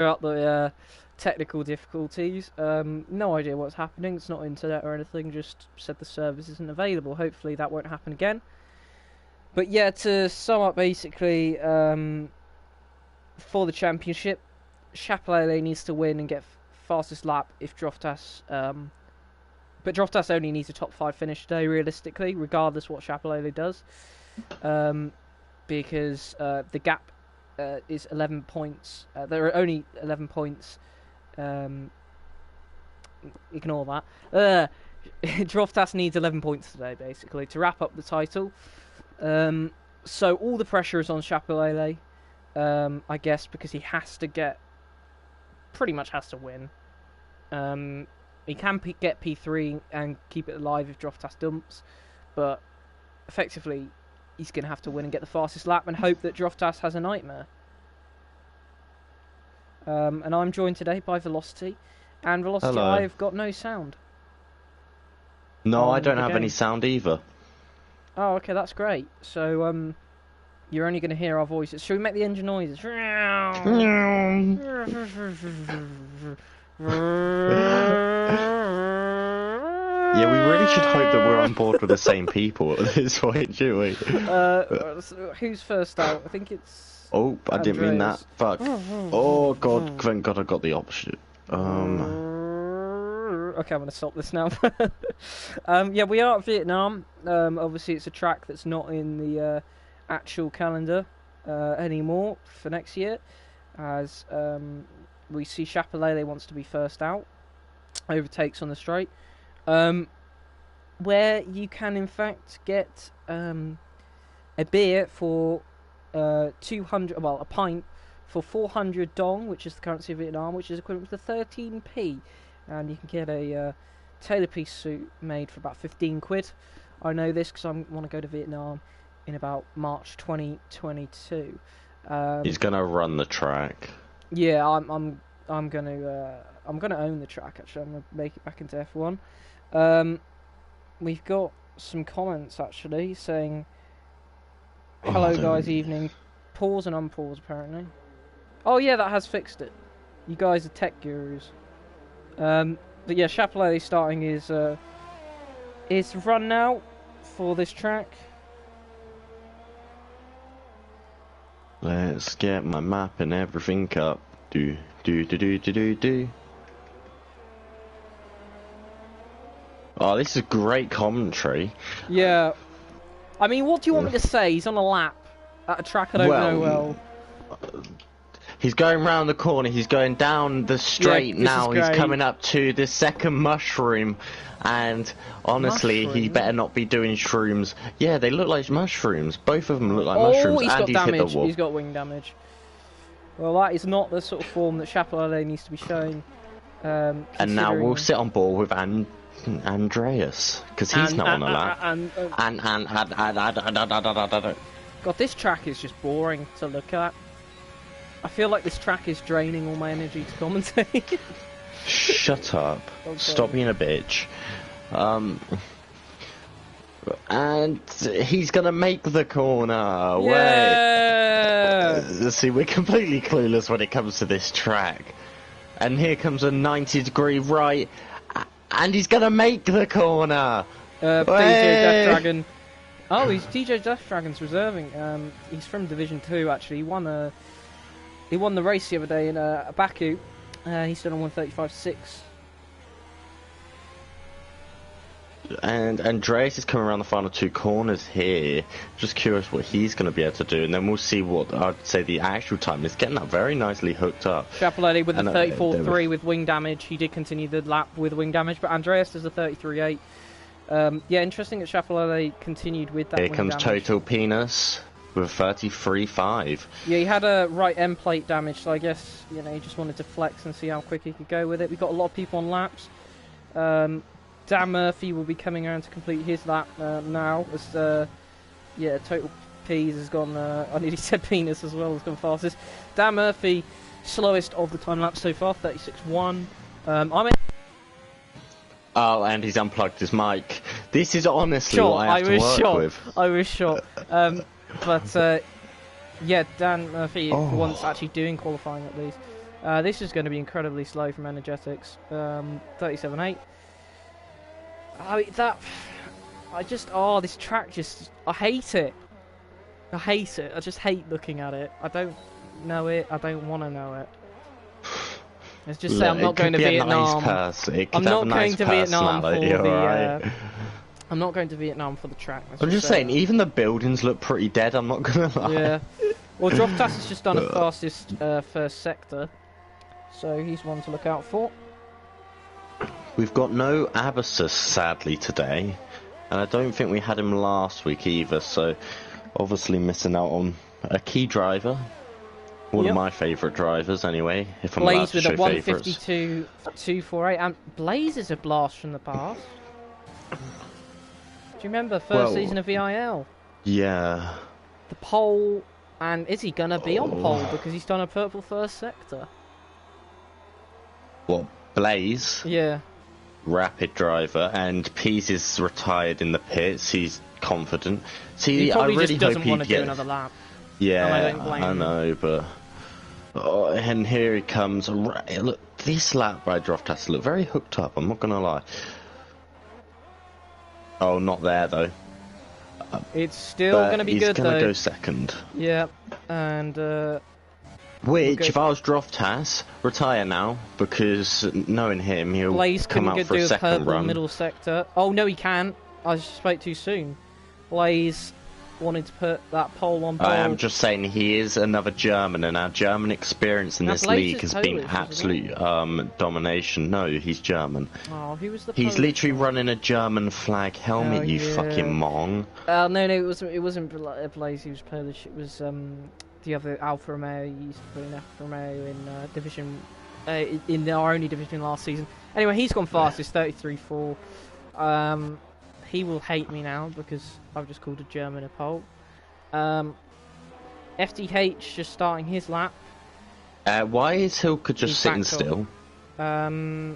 out the technical difficulties. No idea what's happening. It's not internet or anything. Just said the service isn't available. Hopefully that won't happen again. But yeah, to sum up, basically, for the championship, Chapelele needs to win and get fastest lap if Droftas. But Droftas only needs a top 5 finish today, realistically, regardless what Chapelele does, because the gap is 11 points. There are only 11 points. Ignore that. Droftas needs 11 points today, basically, to wrap up the title. So all the pressure is on Chapelele, I guess, because he has to pretty much has to win. He can get P3 and keep it alive if Droftas dumps, but effectively he's going to have to win and get the fastest lap and hope that Droftas has a nightmare. And I'm joined today by Velocity, and Velocity, Hello. I've got no sound. No, I don't have any sound either. Oh, okay, that's great. So, you're only going to hear our voices. Should we make the engine noises? Yeah, we really should hope that we're on board with the same people at this point, shouldn't we? Who's first out? I think it's... Oh, I didn't mean that. Fuck. Oh, God, thank God I got the option. Okay, I'm going to stop this now. Yeah, we are at Vietnam. Obviously, it's a track that's not in the actual calendar anymore for next year, as we see Chapelele wants to be first out, overtakes on the straight, where you can in fact get a beer for 200, well, a pint for 400 dong, which is the currency of Vietnam, which is equivalent to 13p, and you can get a tailor-piece suit made for about 15 quid. I know this because I want to go to Vietnam in about March 2022. He's gonna run the track. Yeah, I'm gonna own the track. Actually, I'm gonna make it back into F1. We've got some comments actually saying, "Hello guys, evening. Pause and unpause apparently." Oh yeah, that has fixed it. You guys are tech gurus. But yeah, Chapelele starting his run now for this track. Let's get my map and everything up. Do. Oh, this is great commentary. Yeah. I mean, what do you want me to say? He's on a lap at a track I don't know well. He's going round the corner, he's going down the straight now, he's coming up to the second mushroom, and honestly, he better not be doing shrooms. Yeah, they look like mushrooms. Both of them look like mushrooms, he's and got he's damage. hit the wall. He's got wing damage. Well, that is not the sort of form that Chapelele needs to be showing. And now we'll sit on board with Andreas, because he's not on a lap. God, this track is just boring to look at. I feel like this track is draining all my energy to commentate. Shut up. Okay. Stop being a bitch. And he's gonna make the corner. Yeah! Wait. See, we're completely clueless when it comes to this track. And here comes a 90-degree right. And he's gonna make the corner. DJ Death Dragon. Oh, he's DJ Death Dragon's reserving. He's from Division 2 actually. He won the race the other day in Baku. He's done a 135.6. And Andreas is coming around the final 2 corners here. Just curious what he's going to be able to do, and then we'll see what I'd say the actual time is. Getting that very nicely hooked up. Chapelele with a 34.3 with wing damage. He did continue the lap with wing damage, but Andreas does a 33.8. Yeah, interesting that Chapelele continued with that. Here wing comes damage. Total Penis with 33.5. Yeah, he had a right end plate damage, so I guess he just wanted to flex and see how quick he could go with it. We've got a lot of people on laps. Dan Murphy will be coming around to complete his lap now. As yeah, Total Peas has gone. I nearly said Penis as well. Has gone fastest. Dan Murphy, slowest of the time lapse so far, 36.1. I'm in. Oh, and he's unplugged his mic. This is honestly what I have to work with. I was shot. But yeah, Dan Murphy for once actually doing qualifying at least. This is going to be incredibly slow from Energetics. 37.8. This track I hate it. I hate it. I just hate looking at it. I don't know it. I don't want to know it. Let's just say I'm not going to Vietnam. I'm not going to Vietnam for the. I'm not going to Vietnam for the track. I'm just saying, even the buildings look pretty dead. I'm not gonna lie. Yeah. Well, Droftas has just done a fastest first sector, so he's one to look out for. We've got no Abyssus, sadly, today, and I don't think we had him last week either, so obviously missing out on a key driver. One of my favourite drivers, anyway, if I'm allowed to show favourites. Blaze with a 152.248, and Blaze is a blast from the past. Do you remember first season of VIL? Yeah. The pole, and is he gonna be on pole because he's done a purple first sector? What, Blaze? Yeah. Rapid driver, and Pease is retired in the pits. He's confident. See, he probably I really just doesn't hope want to do another lap. Yeah, I know, but and here he comes. Look, this lap by Droftas look very hooked up. I'm not gonna lie. Oh, not there though. It's still gonna be good though. He's gonna go second. Yeah, and which, if I was Droftas, retire now, because knowing him, he'll Blaze come out for a second run. Middle sector. Oh no, he can. I spoke too soon. Blaze wanted to put that pole on pole. I am just saying, he is another German, and our German experience in this league has been absolute domination. No, he's German. Oh, who was the He's literally running a German flag helmet, you fucking mong. No, it wasn't Blaze who was Polish. It was the other Alfa Romeo. He used to put in Alfa Romeo in division, in our only division last season. Anyway, he's gone fastest, 33.4. He will hate me now because I've just called a German a pole. FDH just starting his lap. Why is Hilke just sitting still? I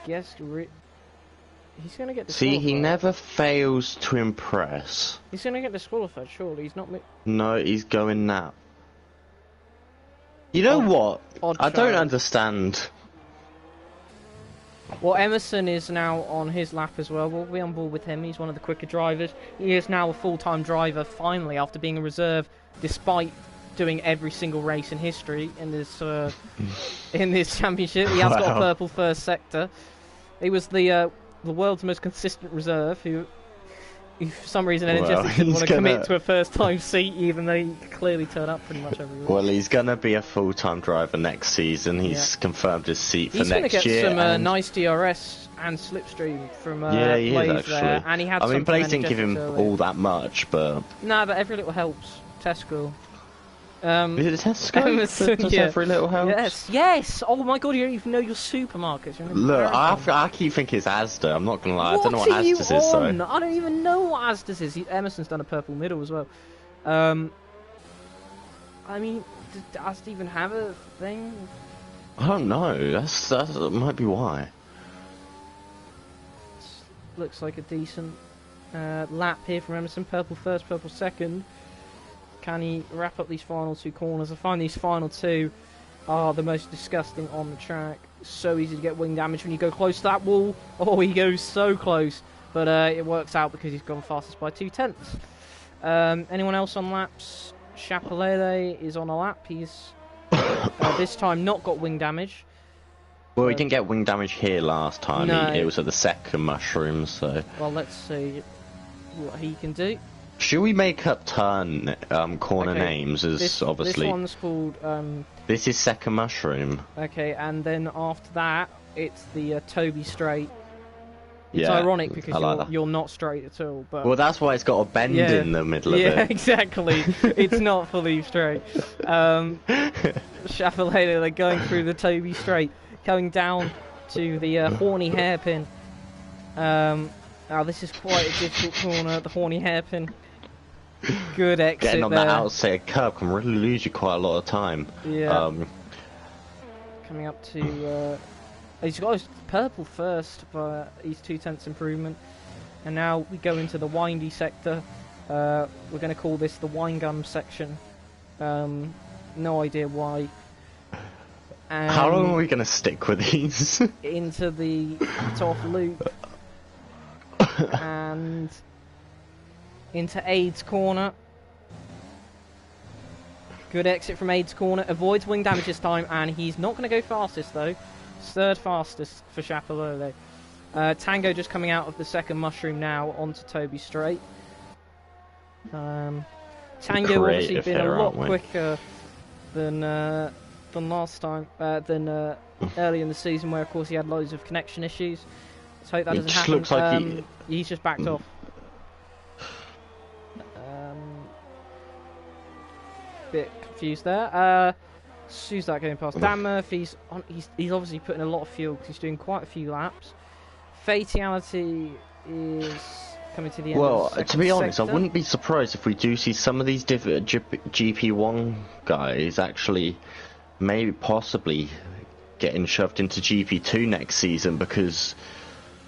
guess he's going to get disqualified. See, he never fails to impress. He's going to get disqualified, surely. He's not... No, he's going now. You know what? I don't understand. Well, Emerson is now on his lap as well. We'll be on board with him. He's one of the quicker drivers. He is now a full-time driver, finally, after being a reserve, despite doing every single race in history in this championship. He has got a purple first sector. He was the world's most consistent reserve, who for some reason Energetic didn't want to commit to a first-time seat, even though he clearly turned up pretty much every week. Well, he's going to be a full-time driver next season. He's confirmed his seat for next year. He's going to get some nice DRS and slipstream from he Blaze is, actually. there. And he had I mean, Blaze didn't give him all that much, but... No, but every little helps. Test school. Is it a test scope? Just every little helps? Yes! Oh my god, you don't even know your supermarkets. Look, I keep thinking it's Asda, I'm not gonna lie. I don't know what Asda's is, so... I don't even know what Asda's is. Emerson's done a purple middle as well. I mean, does Asda even have a thing? I don't know, that might be why. Looks like a decent lap here from Emerson. Purple first, purple second. Can he wrap up these final two corners? I find these final two are the most disgusting on the track. So easy to get wing damage when you go close to that wall. Oh, he goes so close. But it works out because he's gone fastest by 0.2. Anyone else on laps? Chapelele is on a lap. He's this time not got wing damage. Well, he didn't get wing damage here last time. No. It was at the second mushroom, so... Well, let's see what he can do. Should we make up corner names as obviously... This one's called... This is second mushroom. Okay, and then after that, it's the Toby straight. It's ironic because you're not straight at all. But well, that's why it's got a bend in the middle of it. Yeah, exactly. It's not fully straight. Chapelele, they're going through the Toby straight, going down to the horny hairpin. Now this is quite a difficult corner, the horny hairpin. Good exit Getting on that outside curb can really lose you quite a lot of time. Yeah. Coming up to... he's got his purple first, but he's 0.2 improvement. And now we go into the windy sector. We're going to call this the wine gum section. No idea why. How long are we going to stick with these? Into the top loop. And into Aids corner. Good exit from Aids corner. Avoids wing damage this time, and he's not going to go fastest though. Third fastest for Chapelole. Tango just coming out of the second mushroom now onto Toby Straight. Tango obviously been a lot quicker than last time, than early in the season, where of course he had loads of connection issues. Let's hope that doesn't happen. Looks like he's just backed off. Bit confused there. Who's that going past? Dan Murphy's on. He's obviously putting a lot of fuel because he's doing quite a few laps. Fatality is coming to the end. Well, of the to be honest, sector. I wouldn't be surprised if we do see some of these GP1 guys actually, maybe possibly, getting shoved into GP2 next season, because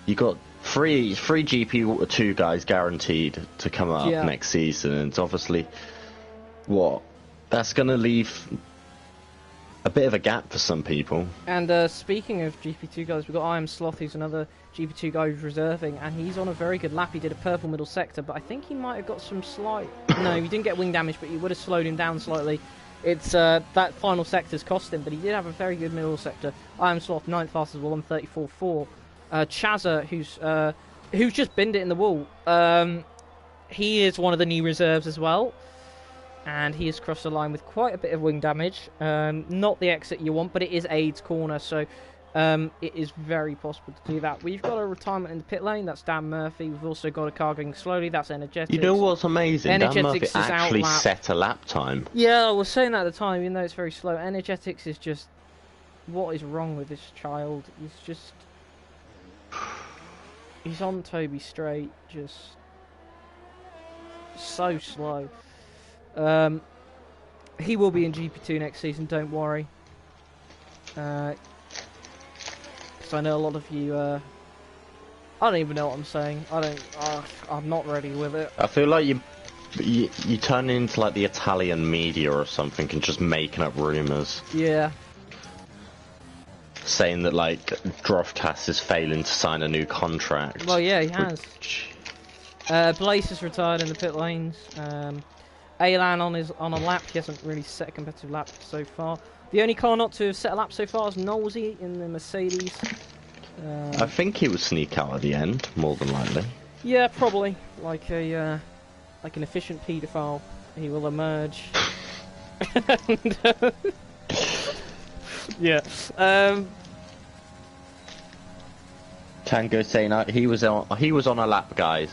you got three GP2 guys guaranteed to come up next season, and obviously, that's going to leave a bit of a gap for some people. And speaking of GP2 guys, we've got I Am Sloth, who's another GP2 guy who's reserving, and he's on a very good lap. He did a purple middle sector, but I think he might have got some slight... No, he didn't get wing damage, but he would have slowed him down slightly. It's that final sector's cost him, but he did have a very good middle sector. I Am Sloth, 9th fastest, 1:34.4. Chazza, who's just binned it in the wall. He is one of the new reserves as well. And he has crossed the line with quite a bit of wing damage. Not the exit you want, but it is Aids corner, so it is very possible to do that. We've got a retirement in the pit lane, that's Dan Murphy. We've also got a car going slowly, that's Energetics. You know what's amazing? Energetics Dan Murphy is actually out-lap. set a lap time. Yeah, I was saying that at the time, even though it's very slow. Energetics is just... What is wrong with this child? He's just... He's on Toby Straight, just... So slow. He will be in GP2 next season, don't worry. Because I know a lot of you, I don't even know what I'm saying. I'm not ready with it. I feel like you turn into like the Italian media or something and just making up rumours. Yeah. Saying that like Droftas is failing to sign a new contract. Well, yeah, he has. Blaze has retired in the pit lanes. Alan on a lap. He hasn't really set a competitive lap so far. The only car not to have set a lap so far is Knowlesy in the Mercedes. I think he will sneak out at the end, more than likely. Yeah, probably. Like an efficient paedophile, he will emerge. Yeah. Tango saying he was on a lap, guys,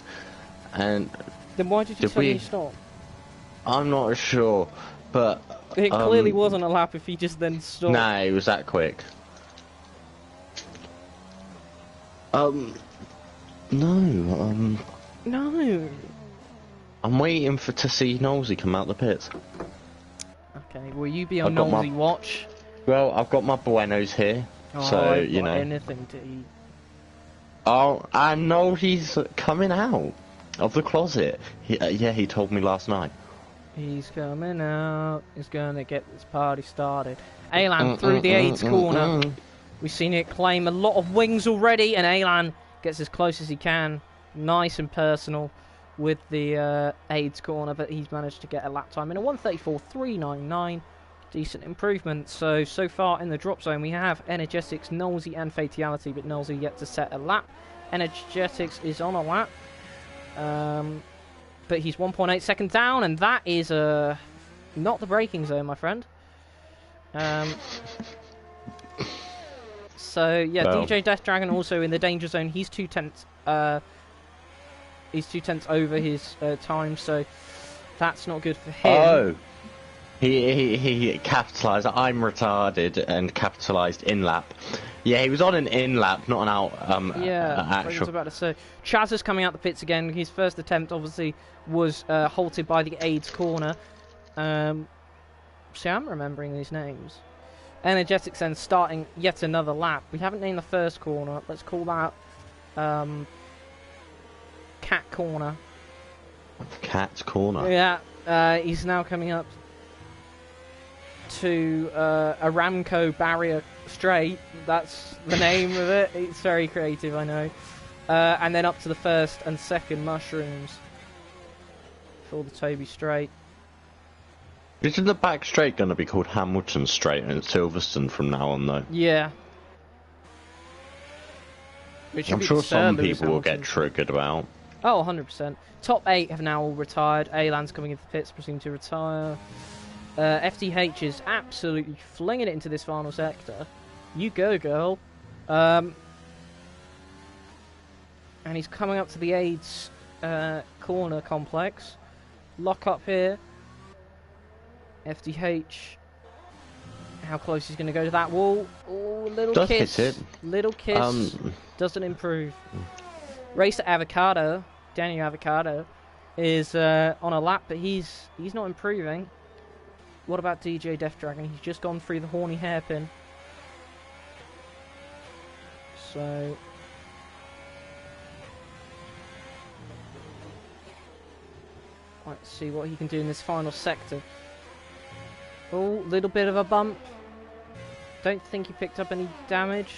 and then why did you tell me to stop? I'm not sure, but it clearly wasn't a lap if he just then stopped. Nah, it was that quick. No. I'm waiting to see Knowlesy come out the pits. Okay, will you be on Knowlesy watch? Well, I've got my buenos here, so you know. Anything to eat. Oh, I know he's coming out of the closet. He told me last night. He's coming out. He's gonna get this party started. Alan through the Aids corner. We've seen it claim a lot of wings already, and Alan gets as close as he can, nice and personal, with the Aids corner. But he's managed to get a lap time in a 1:34.399. Decent improvement. So far in the drop zone, we have Energetics, Knowlesy, and Fatality, but Knowlesy yet to set a lap. Energetics is on a lap. But he's 1.8 seconds down, and that is not the braking zone, my friend. So yeah, well. DJ Death Dragon also in the danger zone. He's 2/10. He's 2/10 over his time, so that's not good for him. Oh, he capitalised. I'm retarded and capitalised in lap. Yeah, he was on an in lap, not an out. Yeah, actual. I was about to say. Chaz is coming out the pits again. His first attempt, obviously, was halted by the Aids corner. See, I'm remembering these names. Energetics then starting yet another lap. We haven't named the first corner. Let's call that Cat Corner. Cat's Corner. Yeah, he's now coming up to Aramco barrier straight. That's the name of it. It's very creative, I know. And then up to the first and second mushrooms for the Toby straight. Isn't the back straight going to be called Hamilton Straight and Silverstone from now on, though? Yeah. I'm sure some people will get triggered about. Oh, 100%. Top 8 have now all retired. A-Land's coming into the pits, presumed to retire. FDH is absolutely flinging it into this final sector. You go, girl. And he's coming up to the AIDS corner complex. Lock up here. FDH. How close he's going to go to that wall. Oh, little kiss. Hit it. Little kiss. Doesn't improve. Racer Avocado, Daniel Avocado, is on a lap, but he's not improving. What about DJ Death Dragon? He's just gone through the horny hairpin. So let's see what he can do in this final sector. Oh, little bit of a bump. Don't think he picked up any damage.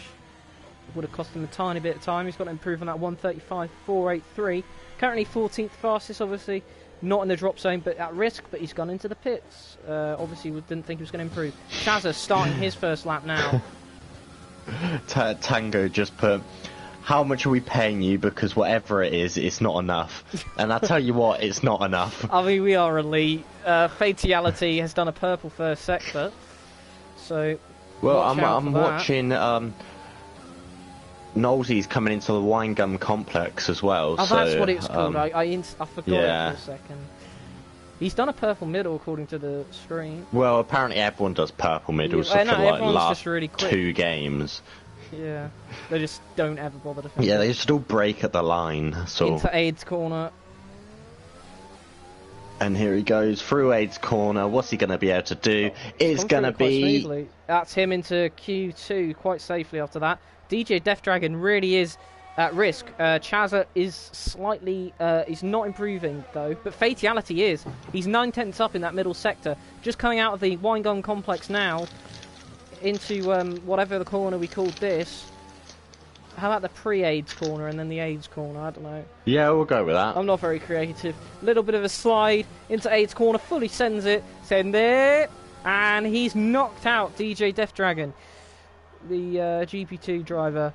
Would have cost him a tiny bit of time. He's got to improve on that 1:35.483. Currently 14th fastest, obviously not in the drop zone, but at risk. But he's gone into the pits. Obviously, didn't think he was going to improve. Chazza starting his first lap now. Tango just put, how much are we paying you? Because whatever it is, it's not enough. And I tell you what, it's not enough. I mean, we are elite. Fatality has done a purple first sector. So, well, I'm watching. Knowlesy's coming into the wine gum complex as well. Oh, so, that's what it's called. I forgot it for a second. He's done a purple middle according to the screen. Well, apparently everyone does purple middles for like last really 2 games. Yeah, they just don't ever bother to finish. Yeah, they just all break at the line. So into AIDS corner. And here he goes through AIDS corner. What's he going to be able to do? It's going to be... That's him into Q2 quite safely after that. DJ Death Dragon really is at risk. Chazza is slightly... he's not improving, though. But Fatality is. He's 9/10 up in that middle sector. Just coming out of the wine gum complex now into whatever the corner we called this. How about the pre-AIDS corner and then the AIDS corner? I don't know. Yeah, we'll go with that. I'm not very creative. Little bit of a slide into AIDS corner. Fully sends it. Send it. And he's knocked out DJ Death Dragon. The GP2 driver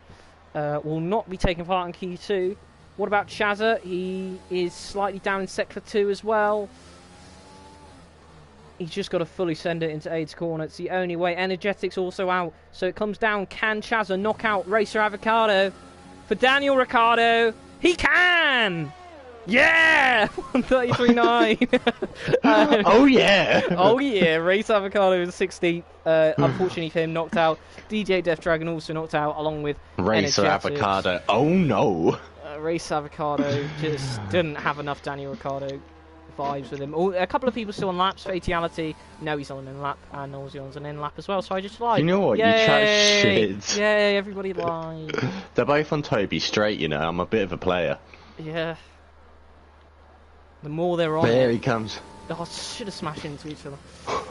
will not be taking part in Q2. What about Chazza? He is slightly down in Sector 2 as well. He's just got to fully send it into AIDS corner. It's the only way. Energetics also out. So it comes down. Can Chazza knock out Racer Avocado? For Daniel Ricciardo, he can! Yeah! 1:33.9. Oh yeah! Oh yeah! Racer Avocado is 16th. Unfortunately for him, knocked out. DJ Death Dragon also knocked out, along with Racer Avocado. Oh no! Racer Avocado just didn't have enough Daniel Ricciardo vibes with him. A couple of people still on laps. Fatality, no, he's on an in-lap, and Nolzion's an in-lap as well, so I just lied. You know what? Yay! You chat shit. Yay, everybody lied. They're both on Toby Straight, you know, I'm a bit of a player. Yeah. The more they're on... There he comes. Oh, I should have smashed into each other.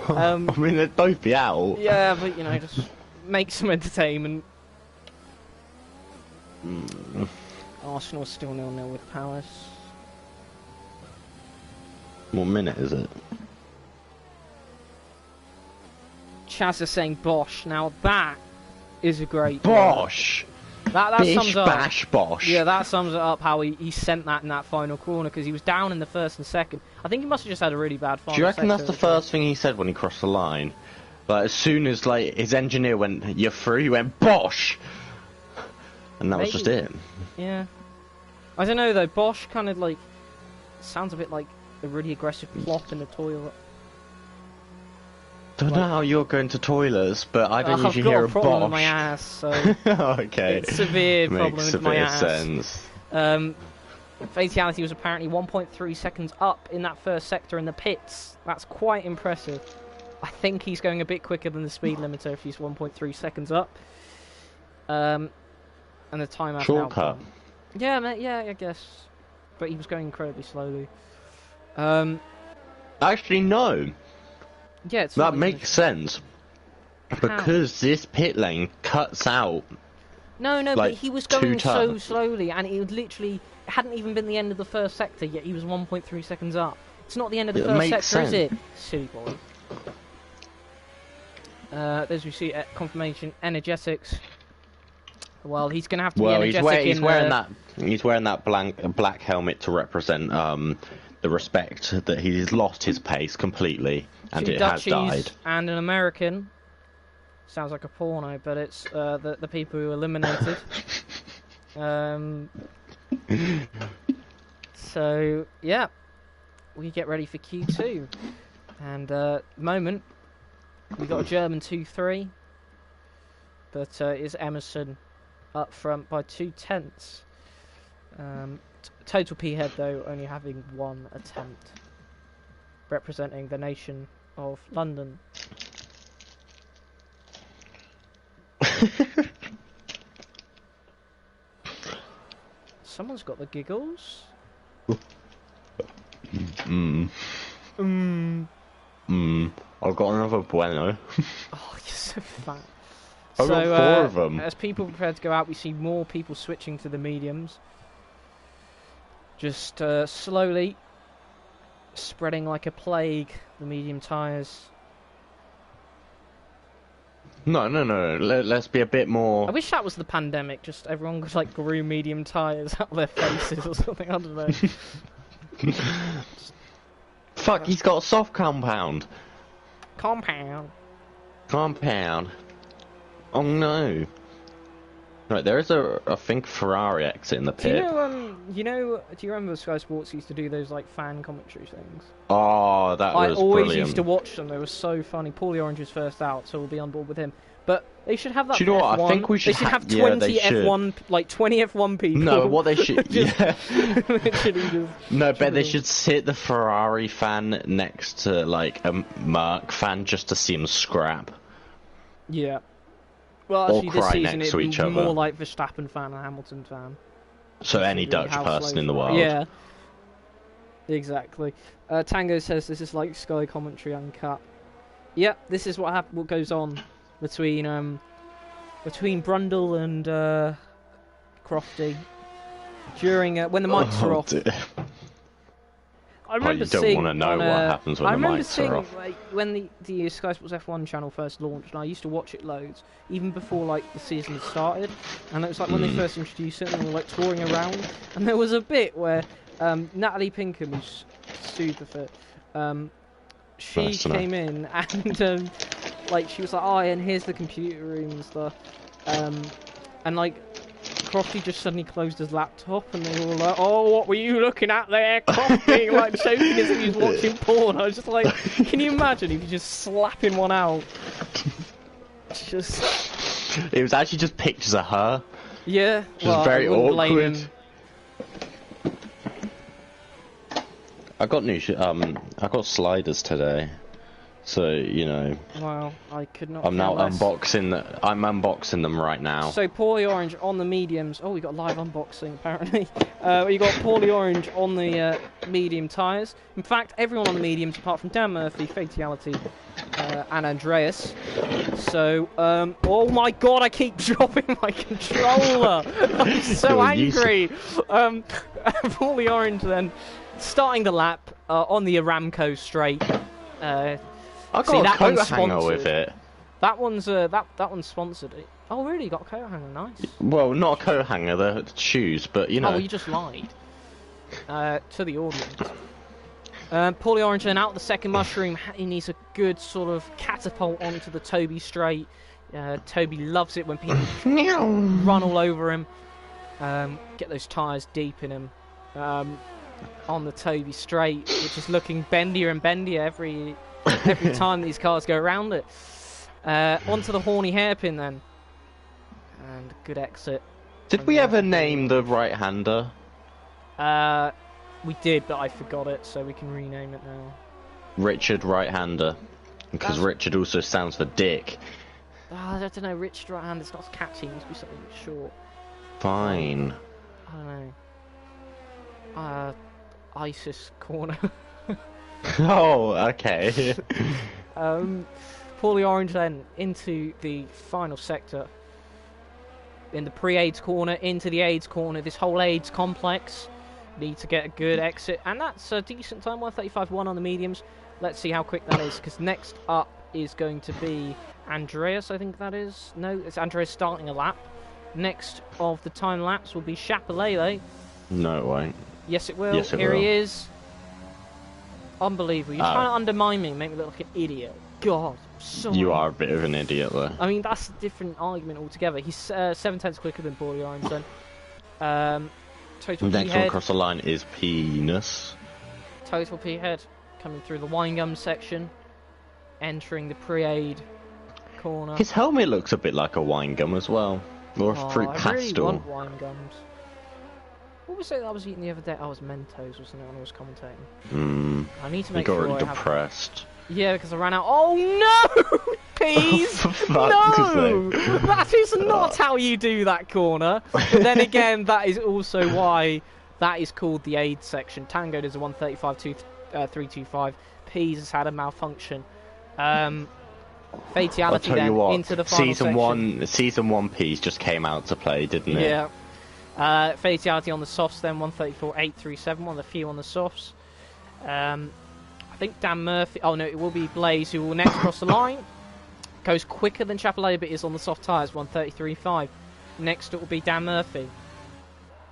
I mean, they'd both be out. Yeah, but, you know, just make some entertainment. Arsenal still 0-0 with Palace. What minute is it? Chaz is saying Bosch. Now that is a great Bosch! That sums up. Bash Bosch. Yeah, that sums it up how he sent that in that final corner, because he was down in the first and second. I think he must have just had a really bad final. Do you reckon that's the first thing he said when he crossed the line? Like, as soon as like his engineer went, "You're through," he went Bosch, and that was just it. Yeah. I don't know though. Bosch kind of like sounds a bit like a really aggressive plop in the toilet. Don't know how you're going to toilets, but I don't usually hear a Bosch. I've got a problem with my ass, so okay. It's a severe problem with my ass. Makes a bit of sense. Fatality was apparently 1.3 seconds up in that first sector in the pits. That's quite impressive. I think he's going a bit quicker than the speed limiter if he's 1.3 seconds up. And the timeout. Shortcut. Yeah, mate, yeah, I guess. But he was going incredibly slowly. Actually, no. Yeah, it's that makes sense. Because this pit lane cuts out. No, like, but he was going so slowly, and it literally hadn't even been the end of the first sector yet. He was 1.3 seconds up. It's not the end of the first sector, is it? Silly boy. As we see at confirmation, energetics. Well, he's going to have to be energetic. He's wearing that black helmet to represent the respect that he's lost his pace completely, and it has died. And an American. Sounds like a porno, but it's the people who eliminated. So yeah, we get ready for Q2, and at the moment we got a German 2-3, but it's Emerson up front by 0.2. Total P head though only having 1 attempt, representing the nation of London. Someone's got the giggles. I've got another bueno. Oh, you're so fat. I've got 4 of them. As people prepare to go out, we see more people switching to the mediums. Just slowly spreading like a plague, the medium tyres. No. Let's be a bit more. I wish that was the pandemic. Just everyone could like grew medium tyres out of their faces or something. I don't know. Fuck, he's got a soft compound. Compound. Oh no. Right, there is I think Ferrari exit in the pit. Do you remember Sky Sports used to do those like fan commentary things? Oh, that was I always brilliant. used to watch them. They were so funny. Paulie Orange is first out, so we'll be on board with him. But they should have that. Do you know what? F1. I think we should. They should have 20 F1, like 20 F1 people. No, what they should. Yeah. Literally just. No, but they should sit the Ferrari fan next to like a Merc fan just to see him scrap. Yeah. Well, actually, this season it's more like Verstappen fan and Hamilton fan. So any Dutch person in the world. Yeah. Exactly. Tango says this is like Sky commentary uncut. Yep, this is what goes on between Brundle and Crofty during when the mics are off. Dear. I remember you don't want to know what happens when the mics are off. Like, when the Sky Sports F1 channel first launched, and I used to watch it loads, even before like the season started. And it was like when they first introduced it, and they were like touring around. And there was a bit where Natalie Pinkham, who's sued the fit, she came in and like she was like, "Oh, and here's the computer room and stuff," and like. Crofty just suddenly closed his laptop, and they were all like, "Oh, what were you looking at there, Crofty?" Like joking as if he was watching porn. I was just like, "Can you imagine if you just slapping one out?" Just. It was actually just pictures of her. Yeah, well, very awkward. I got I got sliders today. So, you know. Well, I could not. I'm now unboxing. I'm unboxing them right now. So Paulie Orange on the mediums. Oh, we got live unboxing apparently. You got Paulie Orange on the medium tyres. In fact, everyone on the mediums apart from Dan Murphy, Fatality, and Andreas. So, oh my God, I keep dropping my controller. I'm so angry. Paulie Orange then starting the lap on the Aramco straight. I got a coat hanger with it. That one's that one's sponsored. Oh really? You got a coat hanger? Nice. Well, not a coat hanger, the shoes, but you know. Oh, well, you just lied. To the audience. Paulie Orange then out the second mushroom. He needs a good sort of catapult onto the Toby straight. Toby loves it when people run all over him. Get those tyres deep in him. On the Toby straight, which is looking bendier and bendier every time these cars go around it. Onto the horny hairpin then. And good exit. Did we ever name the right-hander? We did, but I forgot it, so we can rename it now. Richard Right-hander. Because Richard also stands for dick. I don't know, Richard Right-hander, it's not catchy, it must be something short. Fine. I don't know. ISIS corner. Oh, okay. Paulie Orange then into the final sector. In the pre-AIDS corner, into the AIDS corner. This whole AIDS complex need to get a good exit. And that's a decent time, 1:35.1 on the mediums. Let's see how quick that is, because next up is going to be Andreas, I think that is. No, it's Andreas starting a lap. Next of the time lapse will be Chapelele. No, it won't. Yes, it will. Yes, it Here will. he is. Unbelievable. You're trying to undermine me and make me look like an idiot. God, so You are a bit of an idiot, though. I mean, that's a different argument altogether. He's 7/10 quicker than Paulie Orange then. Total Next one P-head. across the line is Penis. Total P-head coming through the wine gum section. Entering the pre-aid corner. His helmet looks a bit like a wine gum as well. Or a fruit I really pastel. want wine gums. What was it that I was eating the other day? I was Mentos, wasn't it, when I was commentating? I need to You make got sure really I have... depressed. Yeah, because I ran out. Oh no! Peas! For fuck's No! sake. That is not how you do that corner. But then again, that is also why that is called the aid section. Tango does a 1:35.325. Peas has had a malfunction. Fatality I'll tell then you what, into the final season one Peas just came out to play, didn't it? Yeah. Fatality on the softs then, 1:34.837, one of the few on the softs. I think Dan Murphy... Oh, no, it will be Blaze who will next cross the line. Goes quicker than Chapelele, but is on the soft tyres, 1:33.5. Next, it will be Dan Murphy.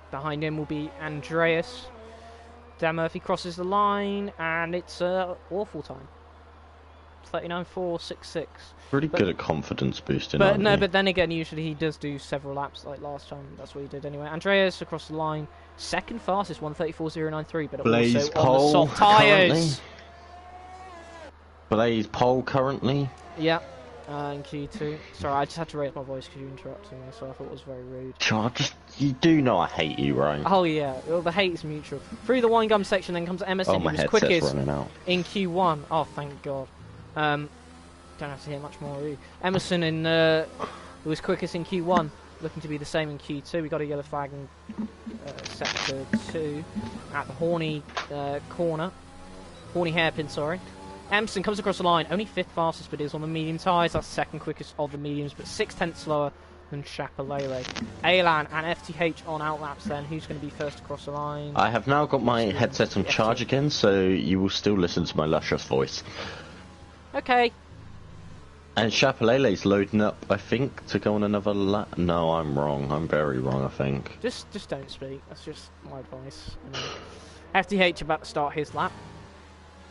Behind him will be Andreas. Dan Murphy crosses the line, and it's an awful time. 39.466. Really good at confidence boosting, But aren't no, you? but then again, usually he does do several laps like last time. That's what he did anyway. Andreas across the line, second fastest, 1:34.093, but Blaze also on the pole soft currently. tyres. Blaze pole currently. Yeah, in Q2. Sorry, I just had to raise my voice because you interrupted me, so I thought it was very rude. You do know I hate you, right? Oh yeah, well, the hate is mutual. Through the wine gum section, then comes Emerson, Oh, my who was headset's quickest running out. in Q1. Oh, thank God. Don't have to hear much more. Really. Emerson who was quickest in Q1, looking to be the same in Q2. We got a yellow flag in sector 2 at the horny corner, horny hairpin. Sorry. Emerson comes across the line, only 5th fastest, but is on the medium tyres. That's second quickest of the mediums, but 6/10 slower than Chapelele. Alan and FTH on outlaps then. Who's going to be first across the line? I have now got my headset on charge again, so you will still listen to my luscious voice. Okay. And Chapelele's loading up, I think, to go on another lap. No, I'm wrong. I'm very wrong, I think. Just don't speak. That's just my advice. FTH about to start his lap.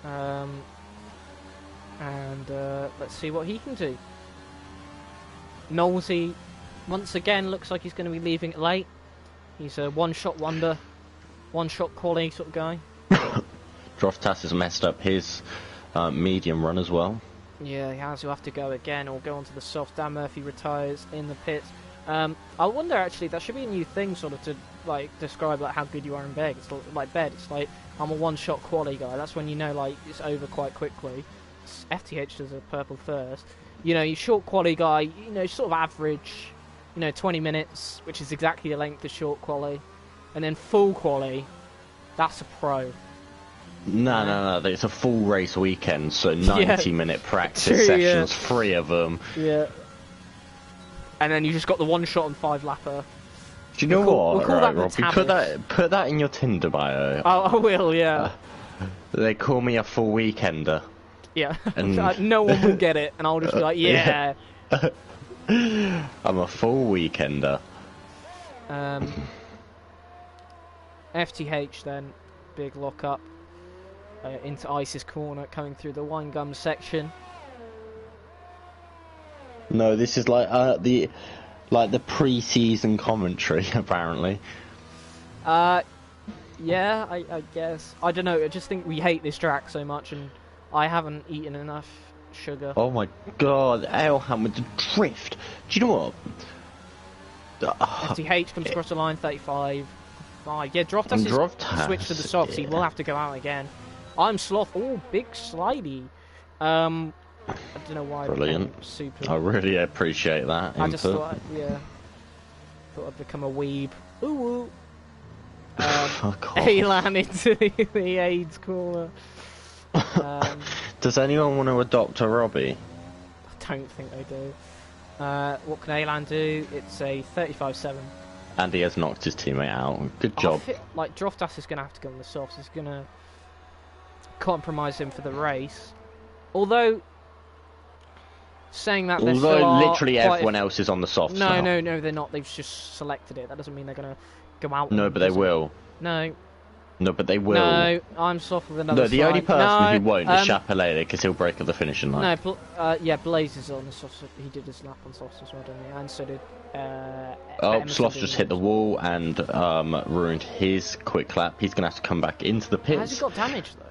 And let's see what he can do. Knowlesy, once again, looks like he's going to be leaving it late. He's a one-shot wonder, one-shot quality sort of guy. Droftas has messed up his medium run as well. Yeah, he has. He'll have to go again or go onto the soft. Dan Murphy retires in the pits. I wonder, actually, that should be a new thing, sort of, to like describe like how good you are in bed. It's like bed. It's like, I'm a one-shot quality guy. That's when you know like it's over quite quickly. FTH does a purple first. You know, you short quality guy. You know, sort of average. 20 minutes, which is exactly the length of short quality, and then full quality. That's a pro. No. It's a full race weekend, so 90-minute practice sessions, 3 of them. Yeah. And then you just got the one shot and 5-lapper. Do you know what? We'll call right, that Robbie, put that in your Tinder bio. Oh, I will, yeah. They call me a full weekender. Yeah. And no one will get it, and I'll just be like, yeah. I'm a full weekender. FTH then, big lock up into Ice's corner, coming through the wine gum section. No, this is like the pre-season commentary, apparently. Yeah, I guess. I don't know. I just think we hate this track so much, and I haven't eaten enough sugar. Oh my God, Elham with the drift. Do you know what? FTH comes across the line, 35. Yeah, Droftas is switched to the softs. He will have to go out again. I'm Sloth. Oh, big slidey. I don't know why. Brilliant. Super. I really appreciate that. I just thought, thought I'd become a weeb. Ooh. Fuck off. Elan into the AIDS corner. Does anyone want to adopt a Robbie? I don't think they do. What can Alan do? It's a 35-7. And he has knocked his teammate out. Good job. I feel like Droftas is going to have to go on the softs. He's going to compromise him for the race. Although, saying that, literally everyone else is on the softs No, now. no, they're not. They've just selected it. That doesn't mean they're going to go out. No, but they will. No. No, but they will. No, I'm soft with another No, the slide. only person who won't is no, Chapelele, because he'll break at the finishing line. No, yeah, Blaze is on the softs. He did his lap on softs as well, didn't he? And so did... Sloth just hit the wall and ruined his quick lap. He's going to have to come back into the pits. Has he got damage, though?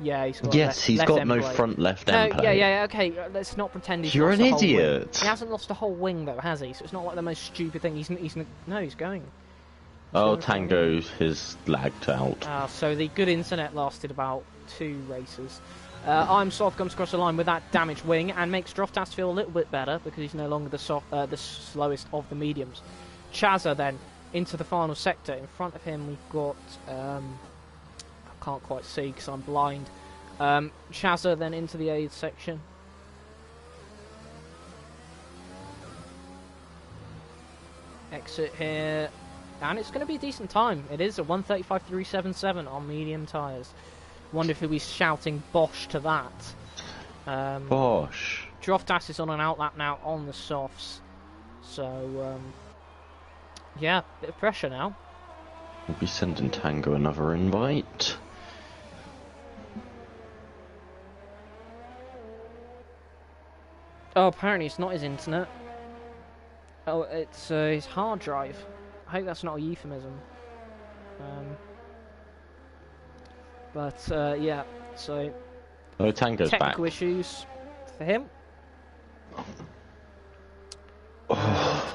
Yeah, he's got he's got no front left end plate. Yeah, okay, let's not pretend he's You're lost an the whole idiot. Wing. He hasn't lost a whole wing, though, has he? So it's not like the most stupid thing. He's going. Oh, Tango has lagged out. So the good internet lasted about 2 races. I'm Soft comes across the line with that damaged wing and makes Droftas feel a little bit better because he's no longer the slowest of the mediums. Chazza then into the final sector. In front of him we've got... I can't quite see because I'm blind. Chazza then into the aid section. Exit here. And it's going to be a decent time. It is a 1:35.377 on medium tyres. Wonder if he'll be shouting Bosch to that. Bosch. Droftas is on an outlap now on the softs. So, yeah, bit of pressure now. We'll be sending Tango another invite. Oh, apparently it's not his internet. Oh, it's his hard drive. I hope that's not a euphemism. Yeah, so... Oh, Tango's technical back. issues for him.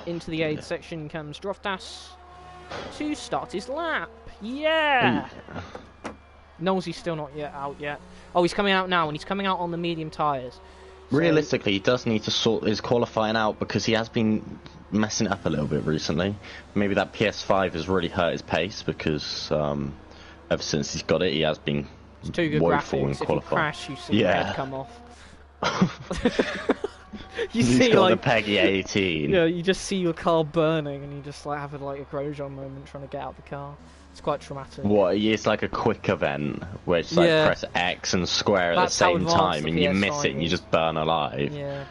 Into the aid section comes Droftas to start his lap. Yeah! Knowlesy's still not yet out yet. Oh, he's coming out now, and he's coming out on the medium tyres. So, realistically, he does need to sort his qualifying out because he has been messing it up a little bit recently. Maybe that PS5 has really hurt his pace because ever since he's got it, he has been too good woeful graphics. in qualifying. If you crash, you see your head come off. He's see got like the Peggy 18. Yeah, you just see your car burning, and you just like have a Grosjean moment trying to get out of the car. It's quite traumatic. What? It's like a quick event where it's like press X and square at the same time, and you miss it, and you just burn alive. Yeah.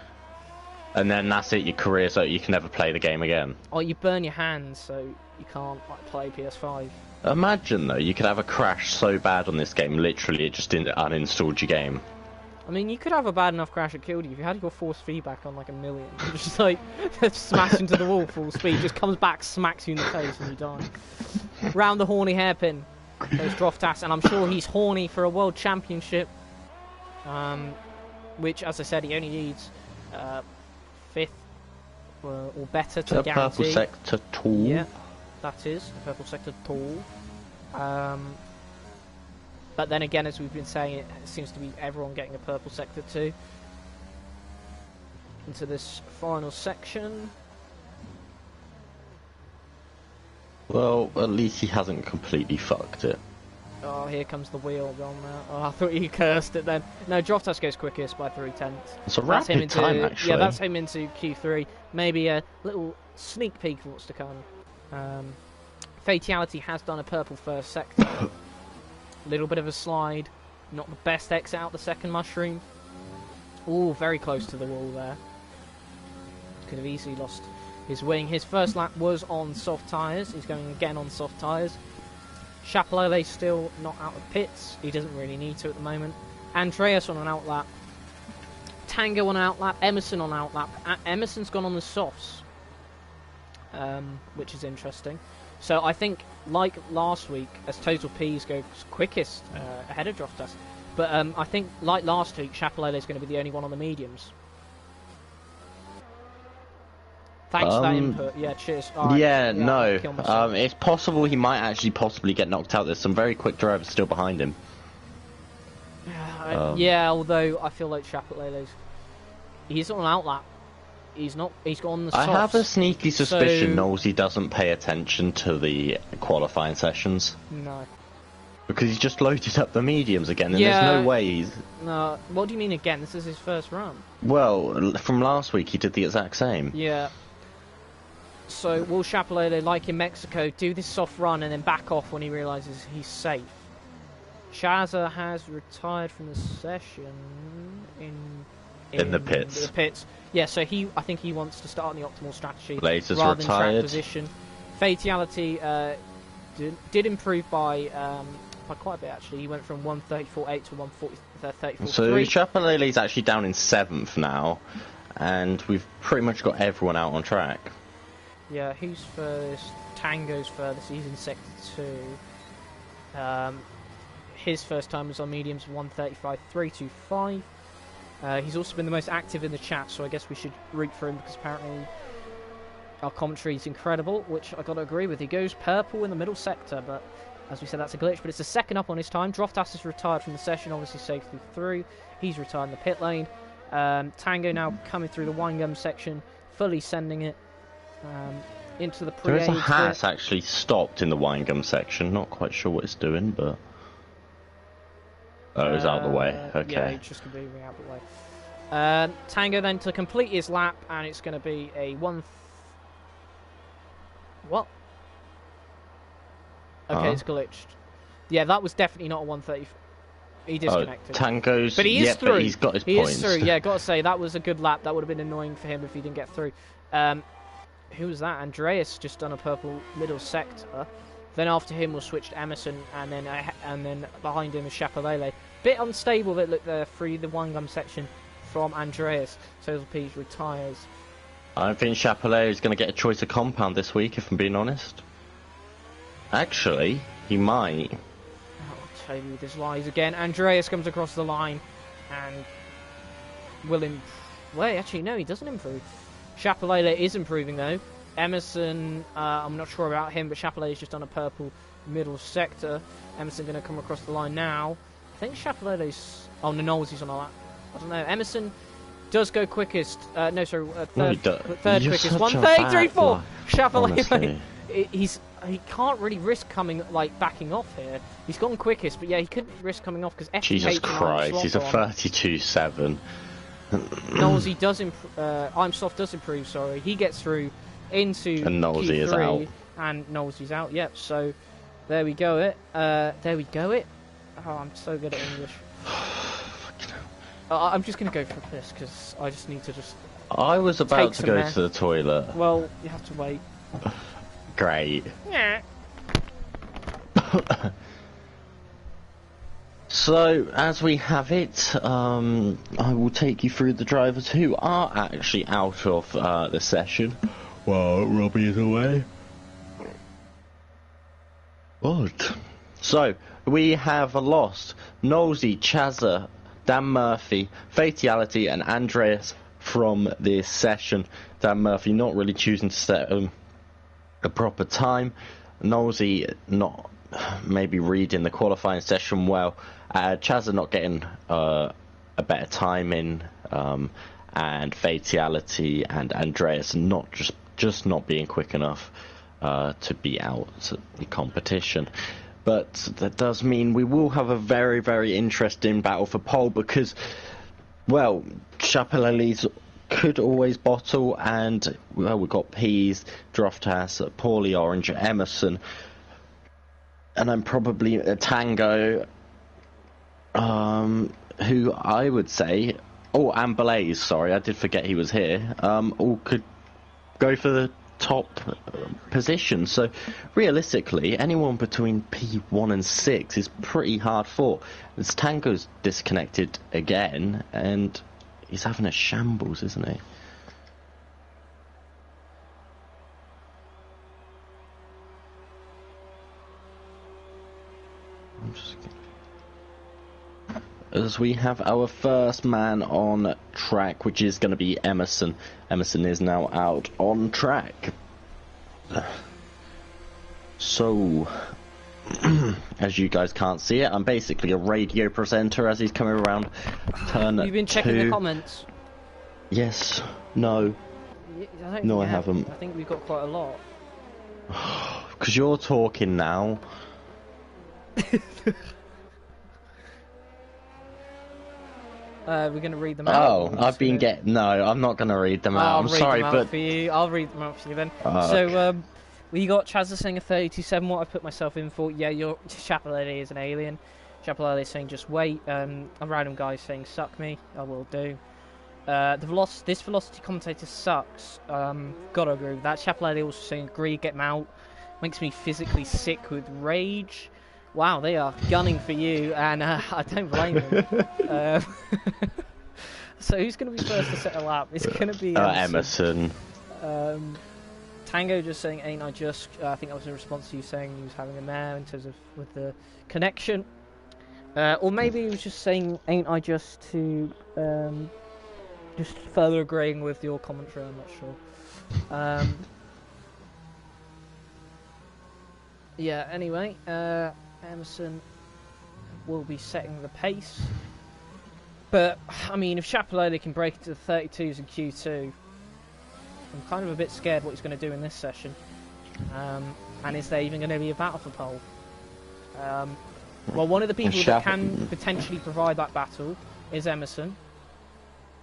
And then that's it. Your career, so you can never play the game again. Or you burn your hands, so you can't like play PS5. Imagine though, you could have a crash so bad on this game, literally it just uninstalled your game. I mean, you could have a bad enough crash that killed you if you had your force feedback on like 1 million. You just like smash into the wall full speed, just comes back, smacks you in the face, and you die. Round the horny hairpin goes Droftas, and I'm sure he's horny for a world championship. Which, as I said, he only needs 5th or better to guarantee. Purple sector 2. Yeah, that is the purple sector 2. But then again, as we've been saying, it seems to be everyone getting a purple sector 2. Into this final section. Well, at least he hasn't completely fucked it. Oh, here comes the wheel gone now. Oh, I thought he cursed it then. No, Droftas goes quickest by 3/10. It's a rapid time, actually. Yeah, that's him into Q3. Maybe a little sneak peek of what's to come. Fatality has done a purple first sector. Little bit of a slide. Not the best exit out the second mushroom. Ooh, very close to the wall there. Could have easily lost his wing. His first lap was on soft tyres. He's going again on soft tyres. Chapelele still not out of pits. He doesn't really need to at the moment. Andreas on an outlap. Tango on an outlap. Emerson on an outlap. Emerson's gone on the softs. Which is interesting. So I think, like last week, as Total P's goes quickest ahead of Droftas, but I think, like last week, Chapelele is going to be the only one on the mediums. Thanks for that input. Yeah, cheers. Right. Yeah, no. It's possible he might actually possibly get knocked out. There's some very quick drivers still behind him. Yeah, although I feel like Chapelele's... He's on an outlap. He's not. He's gone the softs. I have a sneaky suspicion Knowlesy doesn't pay attention to the qualifying sessions. No. Because he's just loaded up the mediums again, and Yeah. there's no way he's... No, what do you mean again? This is his first run. Well, from last week he did the exact same. Yeah. So will Chapelele, like in Mexico, do this soft run and then back off when he realises he's safe? Shaza has retired from the session in the pits. The pits. Yeah, so I think he wants to start on the optimal strategy Blazers rather than track retired. position. Fatality did improve by quite a bit actually. He went from 134.8 to 134.3. So Chapelele's actually down in 7th now, and we've pretty much got everyone out on track. Yeah, who's first? Tango's furthest. He's in sector 2. His first time was on mediums, 135.325. He's also been the most active in the chat, so I guess we should root for him because apparently our commentary is incredible, which I got to agree with. He goes purple in the middle sector, but as we said, that's a glitch. But it's the second up on his time. Droftas is retired from the session, obviously safely through. He's retired in the pit lane. Tango now coming through the wine gum section, fully sending it into the pre-aids. There is a Haas actually stopped in the wine gum section. Not quite sure what it's doing, but... Oh, it's out of the way. Okay. Yeah, it's just completely out of the way. Tango then to complete his lap, and it's going to be a What? Okay, it's glitched. Yeah, that was definitely not a 130. He disconnected. Tango's... But he is through. But he's got his he points. Is through. Yeah, got to say, that was a good lap. That would have been annoying for him if he didn't get through. Who was that? Andreas just done a purple middle sector. Then after him was switched Emerson, and then behind him is Chapelele. Bit unstable that looked there through the wine gum section from Andreas. So Peach retires. I don't think Chapelele is going to get a choice of compound this week, if I'm being honest. Actually, he might. I'll tell you with his lies again. Andreas comes across the line and will wait, actually, no, he doesn't improve. Chapelele is improving, though. Emerson, I'm not sure about him, but Chapelele is just on a purple middle sector. Emerson going to come across the line now. I think Chapelele's... Oh, no, Knowles is on a lap. I don't know. Emerson does go quickest. Third quickest. 1:33.4. Chapelele. He can't really risk backing off here. He's gone quickest, but yeah, he couldn't risk coming off because Jesus Christ, he's a 32.7. Knowles does I'm Soft does improve. Sorry, he gets through into and Knowles is out. And Knowles is out. Yep. So there we go. There we go. Oh, I'm so good at English. I'm just gonna go for this because I just need to just. I was about to go to the toilet. Well, you have to wait. Great. Yeah. So, as we have it, I will take you through the drivers who are actually out of the session. Well, Robbie is away. What? So, we have lost Nosey, Chazza, Dan Murphy, Fatality and Andreas from this session. Dan Murphy not really choosing to set a proper time. Nosey not maybe reading the qualifying session well. Chazza not getting a better time in, and Fatality and Andreas not just not being quick enough to be out of the competition. But that does mean we will have a very, very interesting battle for pole because, well, Chapelele's could always bottle, and well, we've got Peas, Droftas, Paulie Orange, Emerson, and then probably a Tango, who I would say, and Blaze, sorry, I did forget he was here, all could go for the top position. So realistically, anyone between P1 and 6 is pretty hard fought. As Tango's disconnected again, and he's having a shambles, isn't he? As we have our first man on track, which is going to be Emerson. Emerson is now out on track. So, as you guys can't see it, I'm basically a radio presenter as he's coming around turn 2. You've been checking the comments? Yes. No. I haven't. I think we've got quite a lot. Because you're talking now. We're going to read them out. Oh, I've been getting... No, I'm not going to read them out. I'm sorry, but... For you. I'll read them out for you then. Okay. So, we got Chaz saying a 32-7, what I put myself in for. Yeah, your Chapelele is an alien. Chapelele is saying just wait. A random guy saying suck me. I will do. This velocity commentator sucks. Gotta agree with that. Chapelele also saying agree, get him out. Makes me physically sick with rage. Wow, they are gunning for you, and I don't blame them. So who's going to be first to set a lap? It's going to be Emerson. Tango just saying, ain't I just... I think that was in response to you saying he was having a mare in terms of with the connection. Or maybe he was just saying, ain't I just to... just further agreeing with your commentary, I'm not sure. Yeah, anyway, Emerson will be setting the pace. But, I mean, if Chapelele can break into the 32s in Q2, I'm kind of a bit scared what he's going to do in this session. And is there even going to be a battle for pole? Well, one of the people that can potentially provide that battle is Emerson.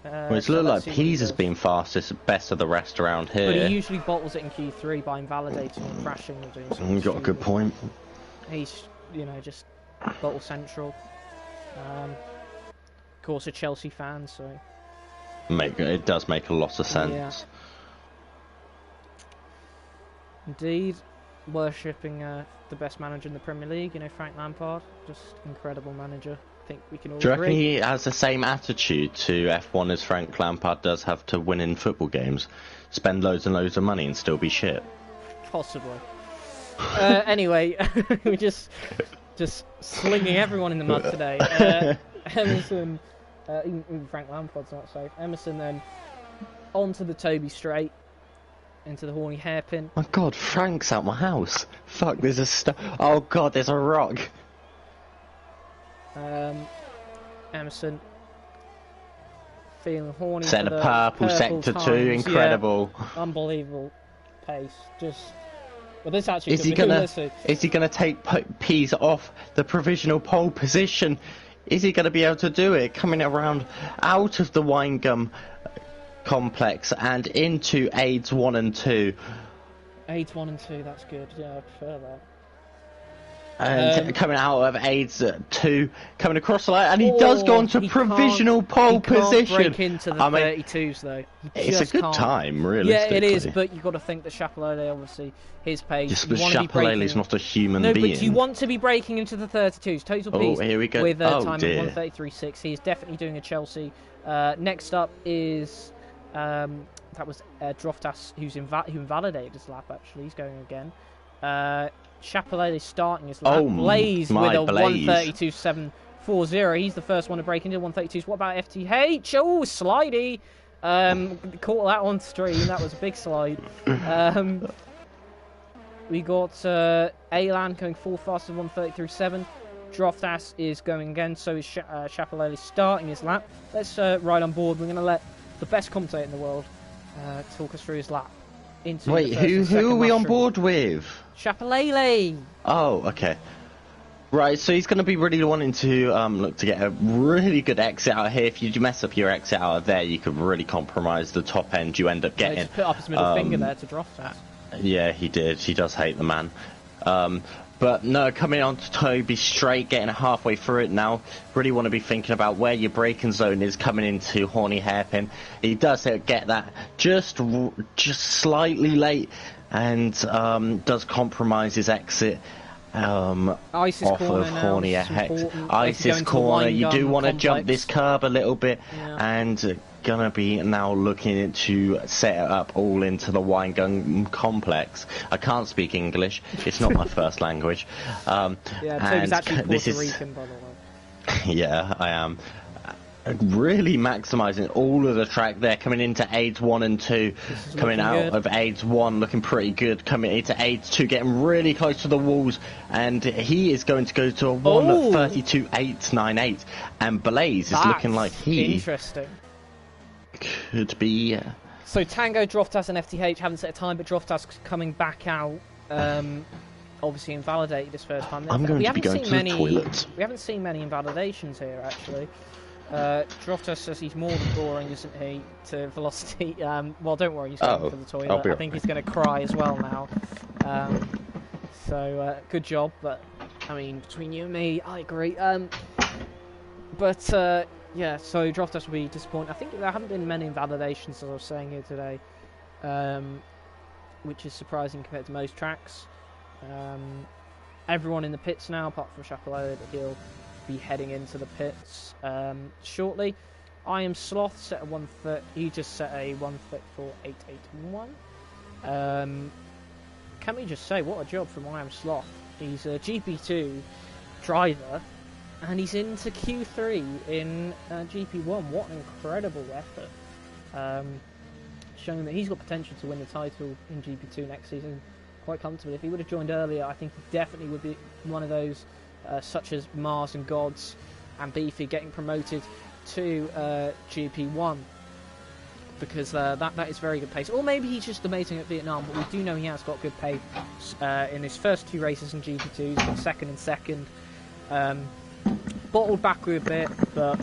Well, it's looked like Pease has been fastest, best of the rest around here. But he usually bottles it in Q3 by invalidating and crashing or doing something. Got a good point. He's, you know, just bottle central. Of course, a Chelsea fan, so... It does make a lot of sense. Yeah. Indeed. Worshipping the best manager in the Premier League, you know, Frank Lampard. Just incredible manager. I think we can all Do you agree. reckon he has the same attitude to F1 as Frank Lampard does have to win in football games? Spend loads and loads of money and still be shit? Possibly. Anyway, we're just slinging everyone in the mud today. Emerson, even Frank Lampard's not safe. Emerson then onto the Toby straight, into the horny hairpin. My God, Frank's out my house. Fuck, there's a oh God, there's a rock. Emerson feeling horny. Setting a purple sector times. 2, incredible. Yeah, unbelievable pace. Just. Well, this actually is he gonna take Pease off the provisional pole position? Is he gonna be able to do it? Coming around out of the wine gum complex and into AIDS 1 and 2. AIDS 1 and 2, that's good. Yeah, I prefer that. And coming out of AIDS 2, coming across the line, and he does go into provisional pole position. He can't break into the 32s though. It's a good time, really. Yeah, it is, but you've got to think that Chapelele, obviously, his pace. Just Chapelele's not a human being. No, but you want to be breaking into the 32s. Total pace. Oh, here we go. With a time of 1:33.6. He is definitely doing a Chelsea. Next up is that was Droftas, who invalidated his lap. Actually, he's going again. Chapelele is starting his lap. Blaze with a 1:32.740. He's the first one to break into 1:32s. What about FTH? Oh, slidey. Caught that on stream. That was a big slide. We got Alan going 4 faster 1:33.7. Droftas is going again. So is Chapelele starting his lap. Let's ride on board. We're going to let the best commentator in the world talk us through his lap. Wait, who are we on board with? Chapelele. Oh, okay. Right, so he's going to be really wanting to look to get a really good exit out here. If you mess up your exit out of there, you could really compromise the top end you end up getting. He just put up his middle finger there to Droftas. Yeah, he did. He does hate the man. But no, coming on to Toby straight, getting halfway through it now. Really want to be thinking about where your braking zone is coming into horny hairpin. He does get that just slightly late, and does compromise his exit Isis off corner of horny hex. Isis corner. You do want to jump this curb a little bit, and gonna be now looking to set it up all into the wine gun complex. I can't speak English, it's not my first language. Toby's actually Puerto Rican, by the way. Yeah, I am. Really maximising all of the track there, coming into AIDS 1 and 2, coming out of AIDS 1 looking pretty good, coming into AIDS 2 getting really close to the walls, and he is going to go to a 1:32.898, and Blaze is looking like he interesting could be. So Tango, Droftas and FTH haven't set a time, but Droftas coming back out. obviously invalidated his first time. I'm going to be going to the toilet. We haven't seen many invalidations here, actually. Droftus says he's more than boring, isn't he, to Velocity. Well, don't worry, he's going for the toilet. I think he's going to cry as well now. So, good job, but, I mean, between you and me, I agree. Yeah, so Droftus will be disappointed. I think there haven't been many invalidations, as I was saying here today, which is surprising compared to most tracks. Everyone in the pits now, apart from Chapelot, he'll be heading into the pits shortly. I Am Sloth set a 1:30. He just set a 1:34.881. Can we just say, what a job from I Am Sloth. He's a GP2 driver, and he's into Q3 in GP1. What an incredible effort. Showing that he's got potential to win the title in GP2 next season quite comfortably. If he would have joined earlier, I think he definitely would be one of those, such as Mars and Gods and Beefy, getting promoted to GP1. Because that is very good pace. Or maybe he's just amazing at Vietnam, but we do know he has got good pace in his first 2 races in GP2. He's got second and second. Bottled backward a bit, but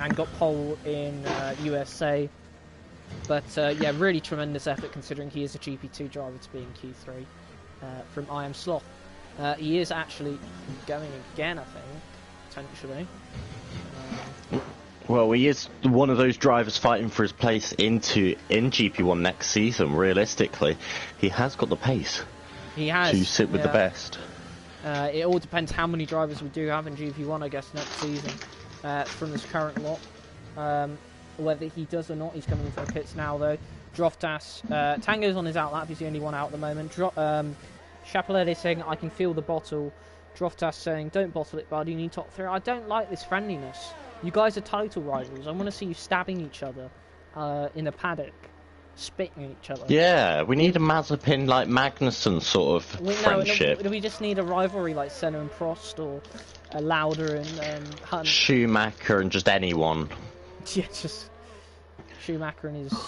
and got pole in USA. But yeah, really tremendous effort considering he is a GP2 driver to be in Q3 from I Am Sloth. He is actually going again, I think, potentially. Well, he is one of those drivers fighting for his place in GP1 next season. Realistically, he has got the pace. He has to sit with the best. It all depends how many drivers we do have in GP1, I guess, next season from this current lot. Whether he does or not, he's coming into the pits now, though. Droftas, Tango's on his outlap. He's the only one out at the moment. Chapelet is saying, I can feel the bottle. Droftas saying, don't bottle it, bud. You need top 3. I don't like this friendliness. You guys are title rivals. I want to see you stabbing each other in a paddock, spitting at each other. Yeah, we need a Mazepin like Magnussen sort of friendship. No, we just need a rivalry like Senna and Prost, or a Lauder and Hunt. Schumacher and just anyone. Yeah, just Schumacher and his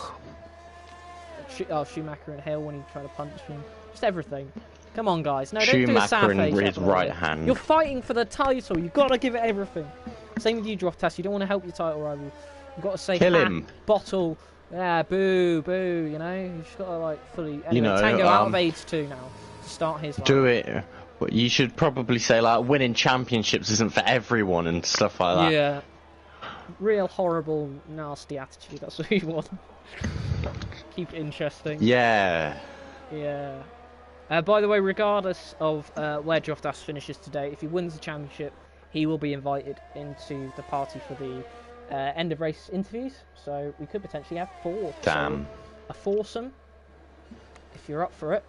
Schumacher and Hill when he tried to punch him. Just everything. Come on, guys. No, don't do a sad face. Schumacher and his right hand. You're fighting for the title. You've got to give it everything. Same with you, Droftas. You don't want to help your title rival. You've got to say, kill him. Bottle. Yeah, boo, boo. You know, you've just got to like fully. Anyway, you know, Tango out of AIDS 2 now to start his. Do it. But you should probably say like winning championships isn't for everyone and stuff like that. Yeah. Real horrible, nasty attitude. That's what we want. Keep it interesting. Yeah. Yeah. By the way, regardless of where Droftas finishes today, if he wins the championship, he will be invited into the party for the end of race interviews. So we could potentially have 4. Damn. So a foursome, if you're up for it.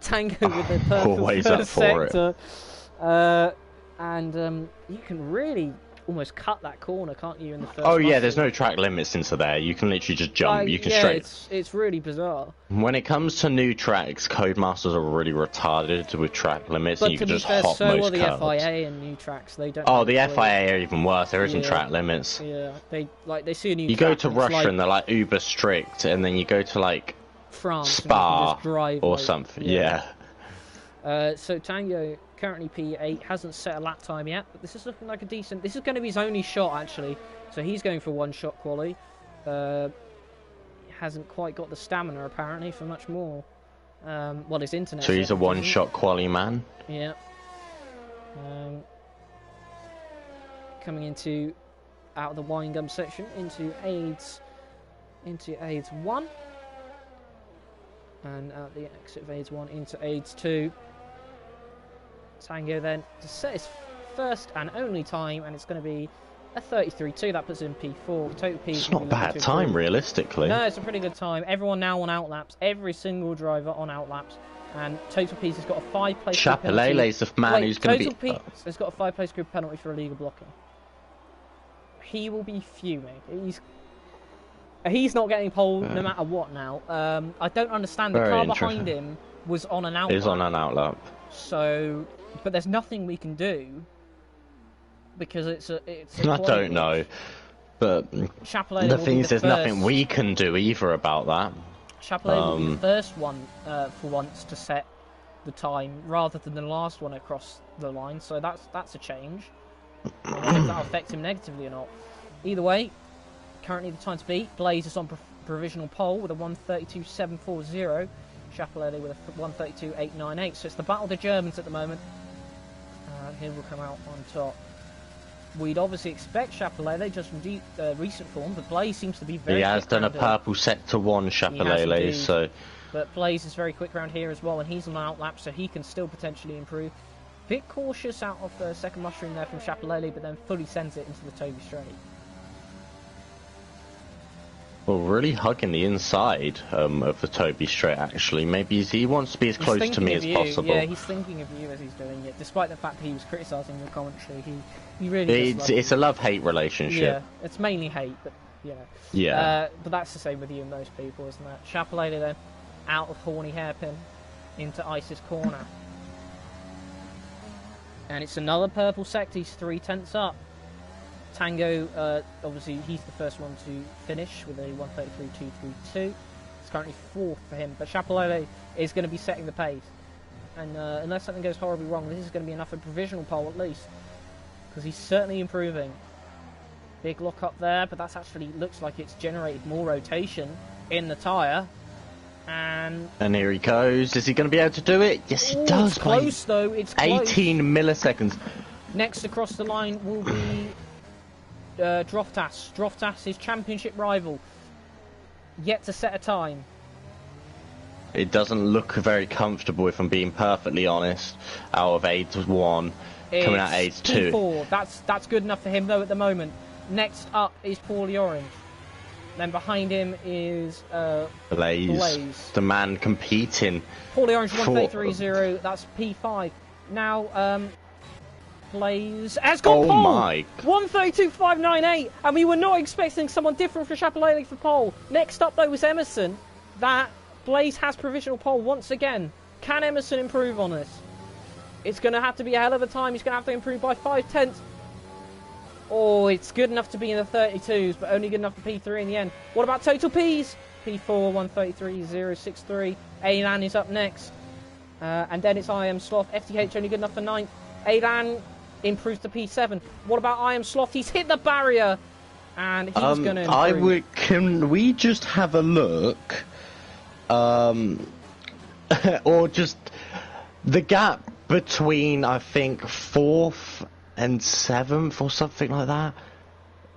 Tango with the purple always up for sector. And you can really almost cut that corner, can't you, in the first Oh yeah, muscle. there's no track limits into there. You can literally just jump. You can straight. It's really bizarre. When it comes to new tracks, Codemasters are really retarded with track limits, but and you can just hop so most are the curves. FIA and new tracks. They don't. Oh, the FIA are even worse. There isn't track limits. Yeah, they see a new. You track go to Russia like and they're like uber strict, and then you go to like France, Spa just drive, or like, something. Yeah. So Tango currently P8, hasn't set a lap time yet, but this is looking like a decent. This is going to be his only shot actually. So he's going for 1-shot quali. Hasn't quite got the stamina apparently for much more. Well, his internet. So he's a 1-shot quali man. Yeah. Coming into out of the wine gum section into AIDS 1. And out the exit of AIDS 1 into AIDS 2. Tango then to set his first and only time, and it's going to be a 33.2. That puts him P4. Total P. It's not a bad time, realistically. No, it's a pretty good time. Everyone now on outlaps. Every single driver on outlaps. And Total Peace has got a 5-place grid penalty. Chapelele's the man who's going to be... Total Peace has got a 5-place grid penalty for illegal blocking. He will be fuming. He's not getting pole no matter what now. I don't understand. The car behind him was on an outlap. Is on an outlap. So, but there's nothing we can do because it's a I don't know, but the thing is, there's nothing we can do either about that. Chapellet will be the first one for once to set the time rather than the last one across the line. So that's a change. I don't know if that'll affect him negatively or not. Either way, currently the time to beat. Blaze is on provisional pole with a 1:32.740. Chapelele with a 1:32.898. So it's the battle of the Germans at the moment. Here will come out on top. We'd obviously expect Chapelele just from recent form, but Blaze seems to be very. He has done a purple sector 1, Chapelele, so. But Blaze is very quick around here as well, and he's on an outlap, so he can still potentially improve. Bit cautious out of the second mushroom there from Chapelele, but then fully sends it into the Toby Straight. Well, really hugging the inside of the Toby Straight, actually. Maybe he wants to be as close to me as possible. Yeah, he's thinking of you as he's doing it, despite the fact that he was criticising your commentary. He really it's a love-hate relationship. Yeah, it's mainly hate, but, you know. Yeah. But that's the same with you and most people, isn't it? Chapelele then, out of Horny Hairpin, into Ice's Corner. And it's another purple sector, he's 3/10 up. Tango, obviously, he's the first one to finish with a 1:33.232. It's currently 4th for him, but Chapelele is going to be setting the pace. And unless something goes horribly wrong, this is going to be enough for a provisional pole at least. Because he's certainly improving. Big lock up there, but that's actually looks like it's generated more rotation in the tyre. And here he goes. Is he going to be able to do it? Yes, he does. It's close, though. It's close. 18 milliseconds. Next across the line will be Droftas. Droftas, his championship rival. Yet to set a time. It doesn't look very comfortable, if I'm being perfectly honest, out of AIDS 1, coming out AIDS 2. P4. That's good enough for him, though, at the moment. Next up is Paulie Orange. Then behind him is Blaze. The man competing. Paulie Orange 1:33.0. That's P5. Now, Blaze has got pole. My! 1:32.598, and we were not expecting someone different for Chapelele for pole. Next up, though, was Emerson. That Blaze has provisional pole once again. Can Emerson improve on this? It's going to have to be a hell of a time. He's going to have to improve by 5/10. Oh, it's good enough to be in the 32s, but only good enough for P3 in the end. What about total Ps? P4, 1:33.063. Alan is up next. And then it's I Am Sloth. FTH only good enough for 9th. Alan improves to P7. What about I Am Sloth? He's hit the barrier. And he's going to improve. Can we just have a look? Or just the gap between, I think, 4th and 7th or something like that.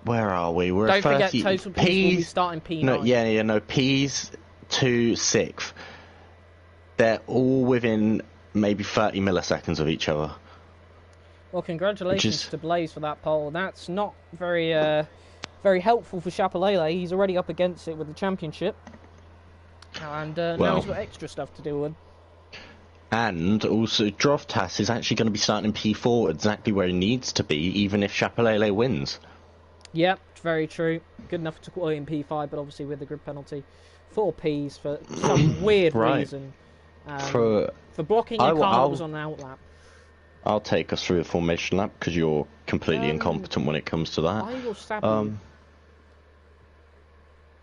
Where are we? We're Don't at forget 30. total Ps will be starting P9. No, Ps to 6th. They're all within maybe 30 milliseconds of each other. Well, congratulations to Blaze for that pole. That's not very very helpful for Chapelele. He's already up against it with the championship. And now he's got extra stuff to deal with. And also, Droftas is actually going to be starting in P4 exactly where he needs to be, even if Chapelele wins. Yep, very true. Good enough to qualify in P5, but obviously with the grid penalty. 4 Ps for some weird reason. For blocking a car that was on an outlap. I'll take us through the formation lap, because you're completely incompetent when it comes to that. I will stab you.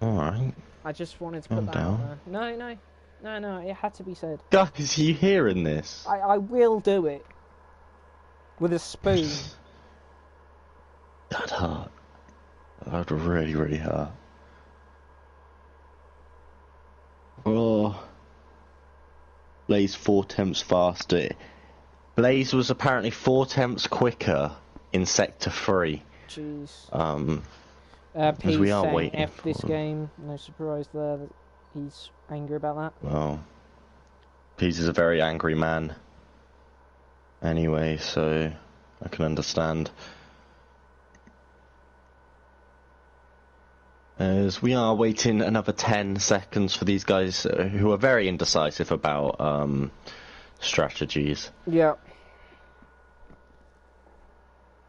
Alright. I just wanted to put that out there. No, it had to be said. Guys, are you hearing this? I will do it. With a spoon. That hurt. That really, really hurt. Oh. Blaze 4/10 faster. Blaze was apparently 4/10 quicker in Sector 3. Jeez. As we are waiting F this game. No surprise there that he's angry about that. Well, Pease is a very angry man. Anyway, so I can understand. As we are waiting another 10 seconds for these guys who are very indecisive about strategies. Yeah.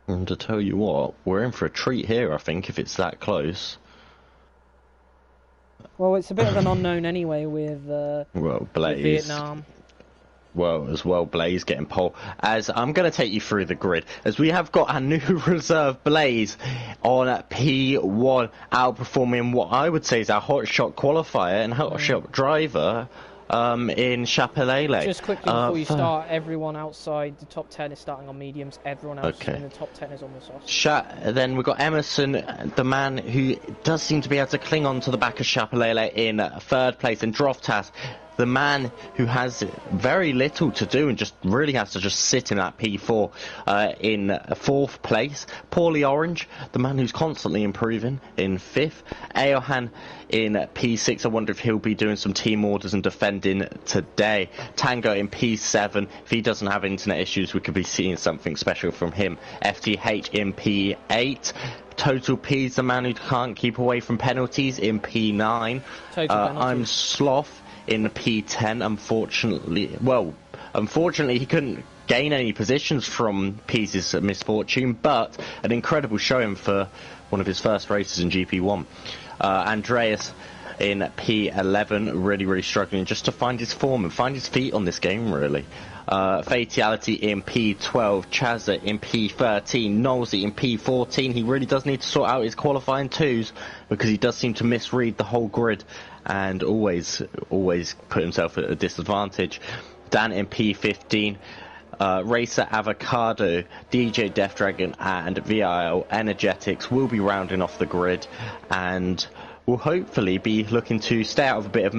And to tell you what, we're in for a treat here, I think, if it's that close. Well, it's a bit of an unknown anyway with, Blaze. with Vietnam. Well, as well, Blaze getting pole. As I'm going to take you through the grid, as we have got a new reserve Blaze on P1, outperforming what I would say is our hotshot qualifier and hotshot driver, in Chapelele. Just quickly before you start, everyone outside the top 10 is starting on mediums. Everyone else in the top 10 is on the softs. Then we've got Emerson, the man who does seem to be able to cling on to the back of Chapelele in third place, and Droftas, the man who has very little to do and just really has to just sit in that P4 in fourth place. Paulie Orange, the man who's constantly improving, in fifth. Aohan in P6. I wonder if he'll be doing some team orders and defending today. Tango in P7. If he doesn't have internet issues, we could be seeing something special from him. FTH in P8. Total P's the man who can't keep away from penalties in P9. I'm Sloth in P10. Unfortunately he couldn't gain any positions from P's misfortune, but an incredible showing for one of his first races in GP1. Andreas in P11, really struggling just to find his form and find his feet on this game, really. Fatality in P12, Chazza in P13, Nolsey in P14. He really does need to sort out his qualifying twos, because he does seem to misread the whole grid and always put himself at a disadvantage. Dan in P15. Racer Avocado, DJ Death Dragon and VIL Energetics will be rounding off the grid, and will hopefully be looking to stay out of a bit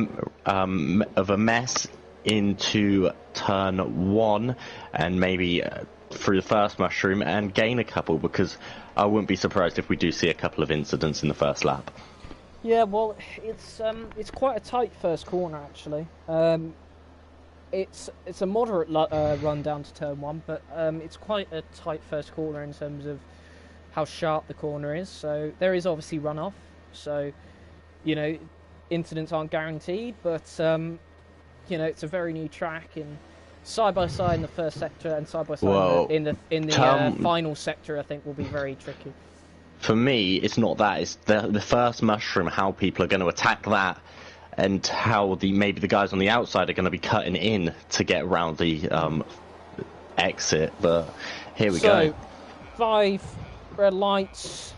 of a mess into turn 1 and maybe through the first mushroom and gain a couple, because I wouldn't be surprised if we do see a couple of incidents in the first lap. Yeah, well, it's quite a tight first corner actually. It's a moderate run down to turn 1, but it's quite a tight first corner in terms of how sharp the corner is. So there is obviously runoff. So, you know, incidents aren't guaranteed, but you know, it's a very new track, and side by side in the first sector and side by side in the final sector, I think will be very tricky. For me, it's not that. It's the first mushroom, how people are going to attack that, and how maybe the guys on the outside are going to be cutting in to get around the exit. But here we go. 5 red lights.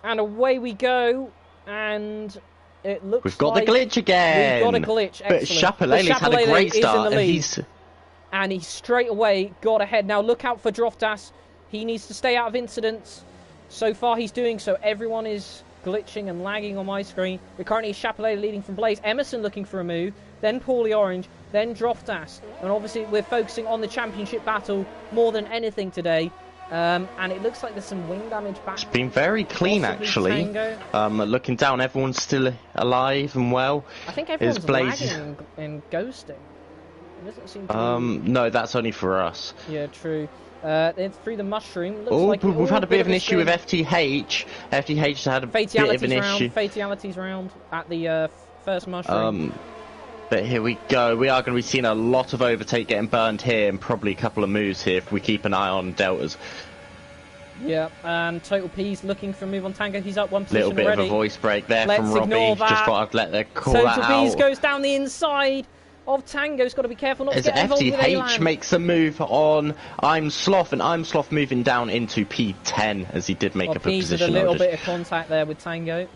And away we go. And it looks we've got the glitch again. We've got a glitch. Excellent. But Chapelele's had a great start. And he straight away got ahead. Now look out for Droftas. He needs to stay out of incidents. So far he's doing so. Everyone is glitching and lagging on my screen. We're currently Chapelele leading from Blaze. Emerson looking for a move. Then Paulie Orange. Then Droftas. And obviously we're focusing on the championship battle more than anything today. And it looks like there's some wing damage back. It's been very clean actually. Looking down, everyone's still alive and well. I think everyone's lagging and ghosting. It doesn't seem to be... No, that's only for us. Yeah, true. Through the mushroom. Looks like we've had a bit of an issue with FTH. FTH had a bit of an issue. Fatalities round at the first mushroom. But here we go. We are going to be seeing a lot of overtake getting burned here, and probably a couple of moves here if we keep an eye on Deltas. Yeah, and Total P's looking for a move on Tango. He's up one position already. Little bit of a voice break there from Robbie. Just thought I'd let the call that out. Total P's goes down the inside of Tango's got to be careful not to get involved with FTH makes a move on I'm Sloth, and I'm Sloth moving down into P10 as he did make up a position. A little bit of contact there with Tango,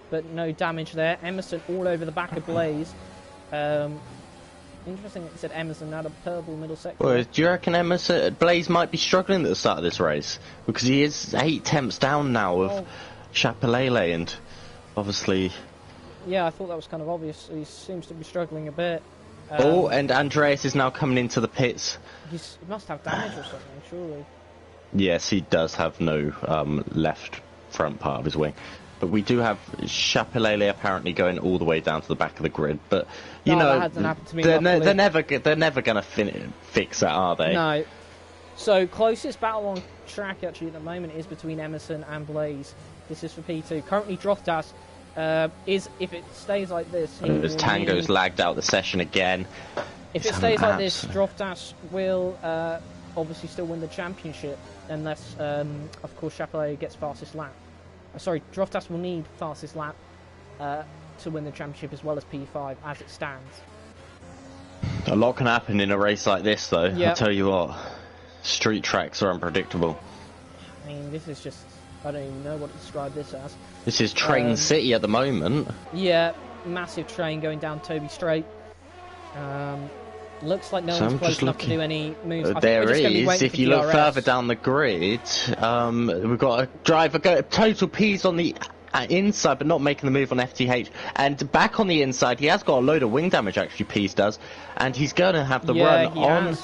but no damage there. Emerson all over the back of Blaze. Interesting that you said Emerson out of purple middle sector. Well, do you reckon Blaze might be struggling at the start of this race? Because he is 8 temps down now of Chapelele, and obviously... Yeah, I thought that was kind of obvious. He seems to be struggling a bit. And Andreas is now coming into the pits. He must have damage or something, surely. Yes, he does have no left front part of his wing. But we do have Chapelele apparently going all the way down to the back of the grid. But you know, that hasn't happened to me. They're never going to fix that, are they? No. So closest battle on track actually at the moment is between Emerson and Blaze. This is for P2. Currently Droftas is, if it stays like this... As Tango's lagged out the session again. If it stays like this, Droftas will obviously still win the championship, unless, of course, Chapelele gets fastest lap. Sorry, Droftas will need fastest lap to win the championship as well as P5 as it stands. A lot can happen in a race like this, though. Yep. I'll tell you what, street tracks are unpredictable. I mean, this is just I don't even know what to describe this as. This is Train City at the moment. Yeah, massive train going down Toby Strait. Looks like no one's close enough to do any moves. There is. If you look further down the grid, we've got a driver total P's on the inside, but not making the move on FTH. And back on the inside, he has got a load of wing damage, actually, P's does. And he's going to have the run on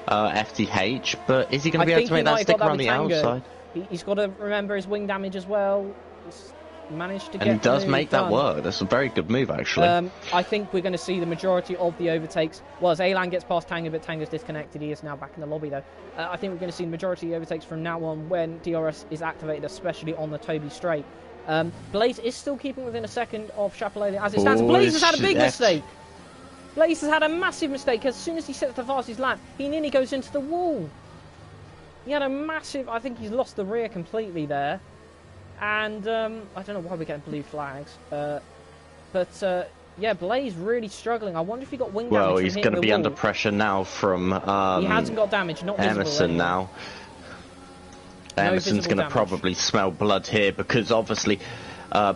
FTH, but is he going to be able to make that stick around the outside? He's got to remember his wing damage as well. He's managed to get. And he does make that work. That's a very good move, actually. I think we're going to see the majority of the overtakes. Well, as Alan gets past Tango, but Tango's disconnected. He is now back in the lobby, though. I think we're going to see the majority of the overtakes from now on when DRS is activated, especially on the Toby Strait. Blaze is still keeping within a second of Chapelele as it stands. Blaze has had a big mistake. Blaze has had a massive mistake. As soon as he sets the fastest lap, he nearly goes into the wall. He had a massive... I think he's lost the rear completely there. And I don't know why we're getting blue flags. Yeah, Blaze really struggling. I wonder if he got wing damage. Well, he's going to be under pressure now from he hasn't got damage, not visible. Emerson now. Emerson's going to probably smell blood here because obviously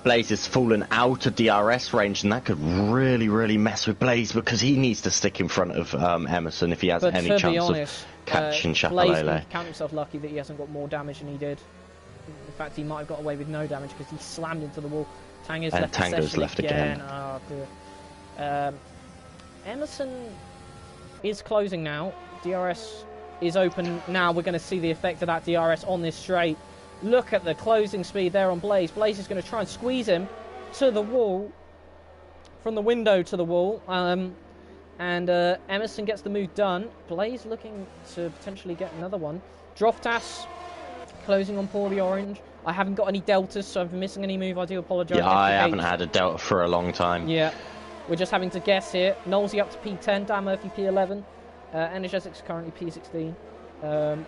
Blaze has fallen out of DRS range, and that could really, really mess with Blaze because he needs to stick in front of Emerson if he has any chance of catching Chapelele. Blaze can count himself lucky that he hasn't got more damage than he did. In fact, he might have got away with no damage because he slammed into the wall. Tango's left again. Oh, dear. Emerson is closing now. DRS is open now. We're going to see the effect of that DRS on this straight. Look at the closing speed there on Blaze. Blaze is going to try and squeeze him to the wall, from the window to the wall. And Emerson gets the move done. Blaze looking to potentially get another one. Droftas closing on Paulie Orange. I haven't got any deltas, so if I'm missing any move, I do apologise. Yeah, I haven't had a delta for a long time. Yeah, we're just having to guess here. Knowlesy up to P10, Dan Murphy P11, Energetics currently P16.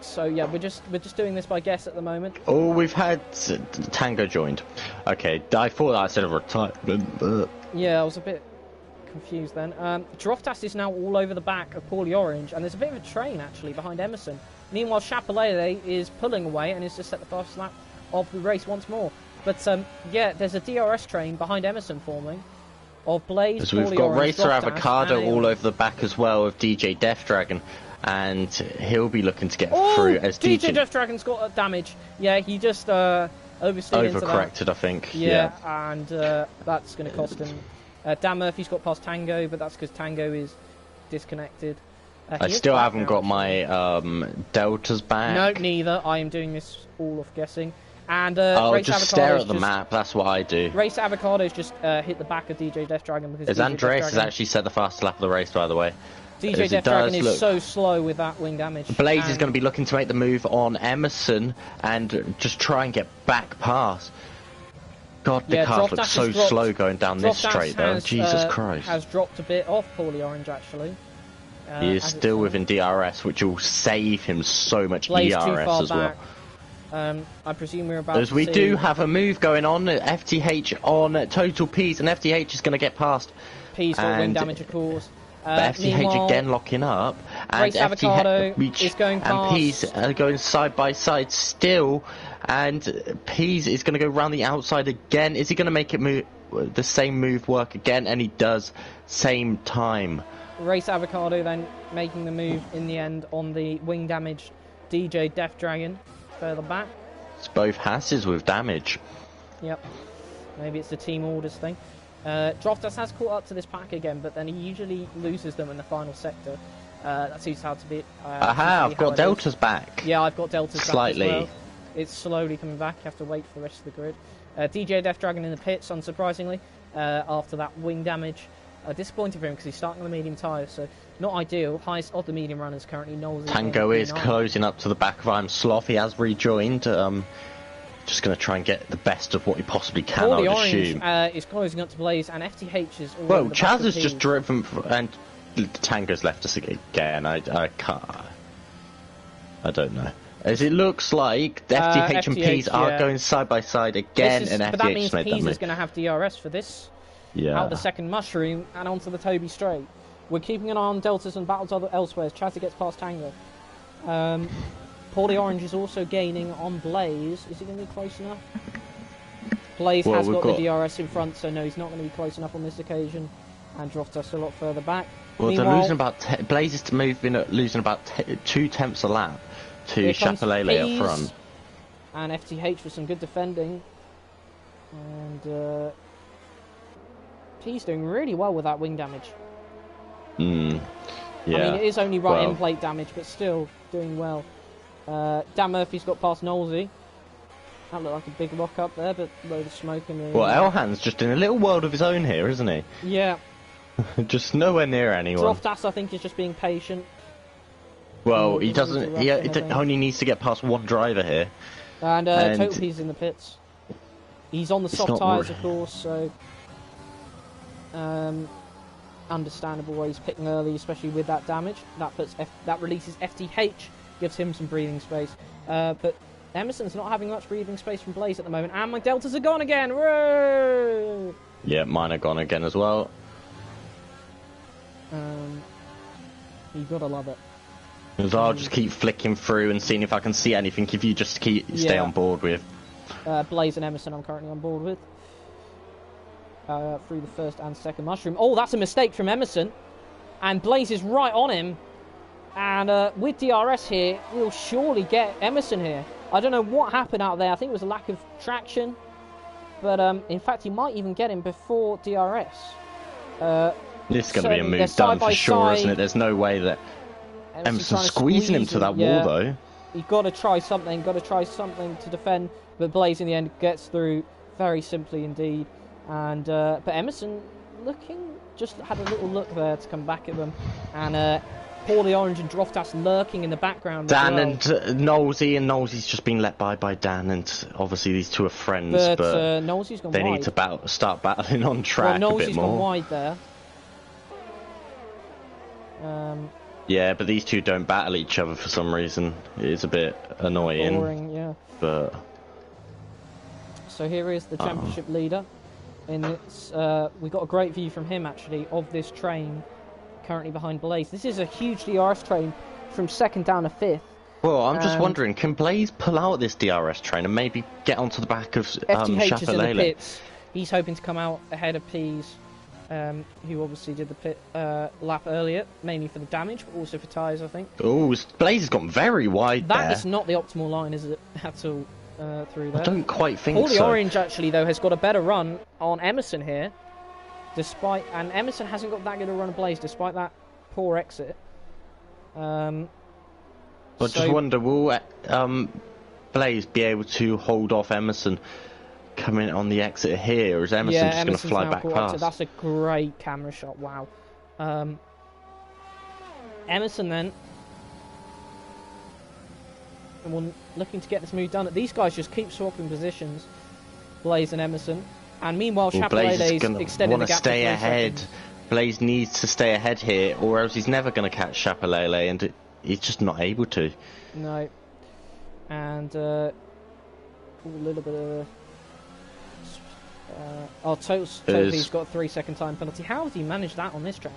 So yeah, we're just doing this by guess at the moment. Oh, we've had Tango joined. Okay, I thought that said a retirement, but... Yeah, I was a bit confused then. Droftas is now all over the back of Paulie Orange, and there's a bit of a train actually behind Emerson. Meanwhile, Chapelele is pulling away and is just set the fastest lap of the race once more. But yeah, there's a DRS train behind Emerson forming of Blaze. So we've got Racer Avocado all over the back as well of DJ Death Dragon, and he'll be looking to get through as DJ Death Dragon's got damage. Yeah, he just overcorrected, I think. Yeah, and that's going to cost him. Dan Murphy's got past Tango, but that's because Tango is disconnected. I still haven't got my deltas back. No, neither. I am doing this all off guessing. And Race just stare at the map. That's what I do. Race Avocado's just hit the back of DJ Death Dragon because Andreas has actually set the fastest lap of the race, by the way. DJ Death Dragon is so slow with that wing damage. Blaze is going to be looking to make the move on Emerson and just try and get back past. God, the car looks so slow going down this straight, though. Jesus Christ. Has dropped a bit off Paulie Orange, actually. He is still within DRS, which will save him so much ERS as well. I presume we're about to we do have a move going on. FTH on total P's, and FTH is going to get past. P's got wing damage, of course. But FTH again locking up, and FTH is going past. And P's are going side by side still, and P's is going to go round the outside again. Is he going to make it move the same move work again? And he does, same time. Race Avocado then making the move in the end on the wing damaged DJ Death Dragon further back. It's both Hasses with damage. Yep. Maybe it's the team orders thing. Droftas has caught up to this pack again, but then he usually loses them in the final sector. That seems how to be. I've got deltas back. Yeah, I've got deltas slightly. Back as well. It's slowly coming back. You have to wait for the rest of the grid. DJ Death Dragon in the pits, unsurprisingly, after that wing damage. Disappointing for him because he's starting on the medium tyres, so not ideal. Highest of the medium runners currently. Tango is closing up to the back of I'm Sloth. He has rejoined. Just going to try and get the best of what he possibly can, I would assume. Is closing up to Blaze, and FTH is... Well, Chaz has just driven, and Tango's left us again. I can't... I don't know. As it looks like, the FTH and P's are going side by side again, and FTH but that means made P's that move. is going to have DRS for this. Yeah. Out the second mushroom and onto the Toby Strait. We're keeping an eye on deltas and battles elsewhere as Chazzy gets past Tango. Paulie Orange is also gaining on Blaze. Is he going to be close enough? Blaze has got the DRS in front, so no, he's not going to be close enough on this occasion. And Droftus a lot further back. Well, they're losing about... Blaze is losing about 2 tenths a lap to Chapelele up front. And FTH with some good defending. And P's doing really well with that wing damage. Yeah. I mean, it is only in plate damage, but still doing well. Dan Murphy's got past Knowlesy. That looked like a big rock up there, but load of smoke in the... Well, Elhan's just in a little world of his own here, isn't he? Yeah. Just nowhere near anyone. Droftas, I think, is just being patient. Well, he doesn't... He only needs to get past one driver here. And Totalpe's in the pits. He's on the soft tyres, of course, so... understandable why he's picking early, especially with that damage. That releases FTH, gives him some breathing space. But Emerson's not having much breathing space from Blaze at the moment. And my deltas are gone again! Whoa! Yeah, mine are gone again as well. You gotta love it. So I'll just keep flicking through and seeing if I can see anything if you just stay on board with. Blaze and Emerson I'm currently on board with. Through the first and second mushroom. Oh, that's a mistake from Emerson. And Blaze is right on him. And with DRS here, we'll surely get Emerson here. I don't know what happened out there. I think it was a lack of traction. But in fact, he might even get him before DRS. This is going to be a move done for sure, isn't it? There's no way that Emerson's squeezing him to that wall, though. You've got to try something. To defend. But Blaze in the end gets through very simply indeed. And but Emerson just had a little look there to come back at them. And Paulie Orange and Droftas lurking in the background. Dan and Knowlesy's just been let by Dan, and obviously these two are friends, but Knowlesy's gone they wide. need to start battling on track a bit more. Gone wide there. Yeah, but these two don't battle each other for some reason. It is a bit annoying. Boring, yeah. But so here is the championship leader. We got a great view from him actually of this train currently behind Blaze. This is a huge DRS train from second down to fifth. Well, I'm just wondering, can Blaze pull out this DRS train and maybe get onto the back of FTH is in the pits. He's hoping to come out ahead of Pease, who obviously did the pit lap earlier, mainly for the damage, but also for tyres, I think. Oh, Blaze has gone very wide there. That is not the optimal line, is it, at all, through there? I don't quite think so. Paulie Orange, actually, though, has got a better run on Emerson here, and Emerson hasn't got that good a run of Blaze, despite that poor exit. I just wonder, will Blaze be able to hold off Emerson coming on the exit here, or is Emerson just going to fly back past? That's a great camera shot, wow. Emerson then, looking to get this move done. These guys just keep swapping positions, Blaze and Emerson. And meanwhile, Chapelele is extending the gap. Stay ahead. Blaze needs to stay ahead here, or else he's never going to catch Chapelele, and he's just not able to. No. And a little bit of Toby's got a 3-second time penalty. How has he managed that on this track?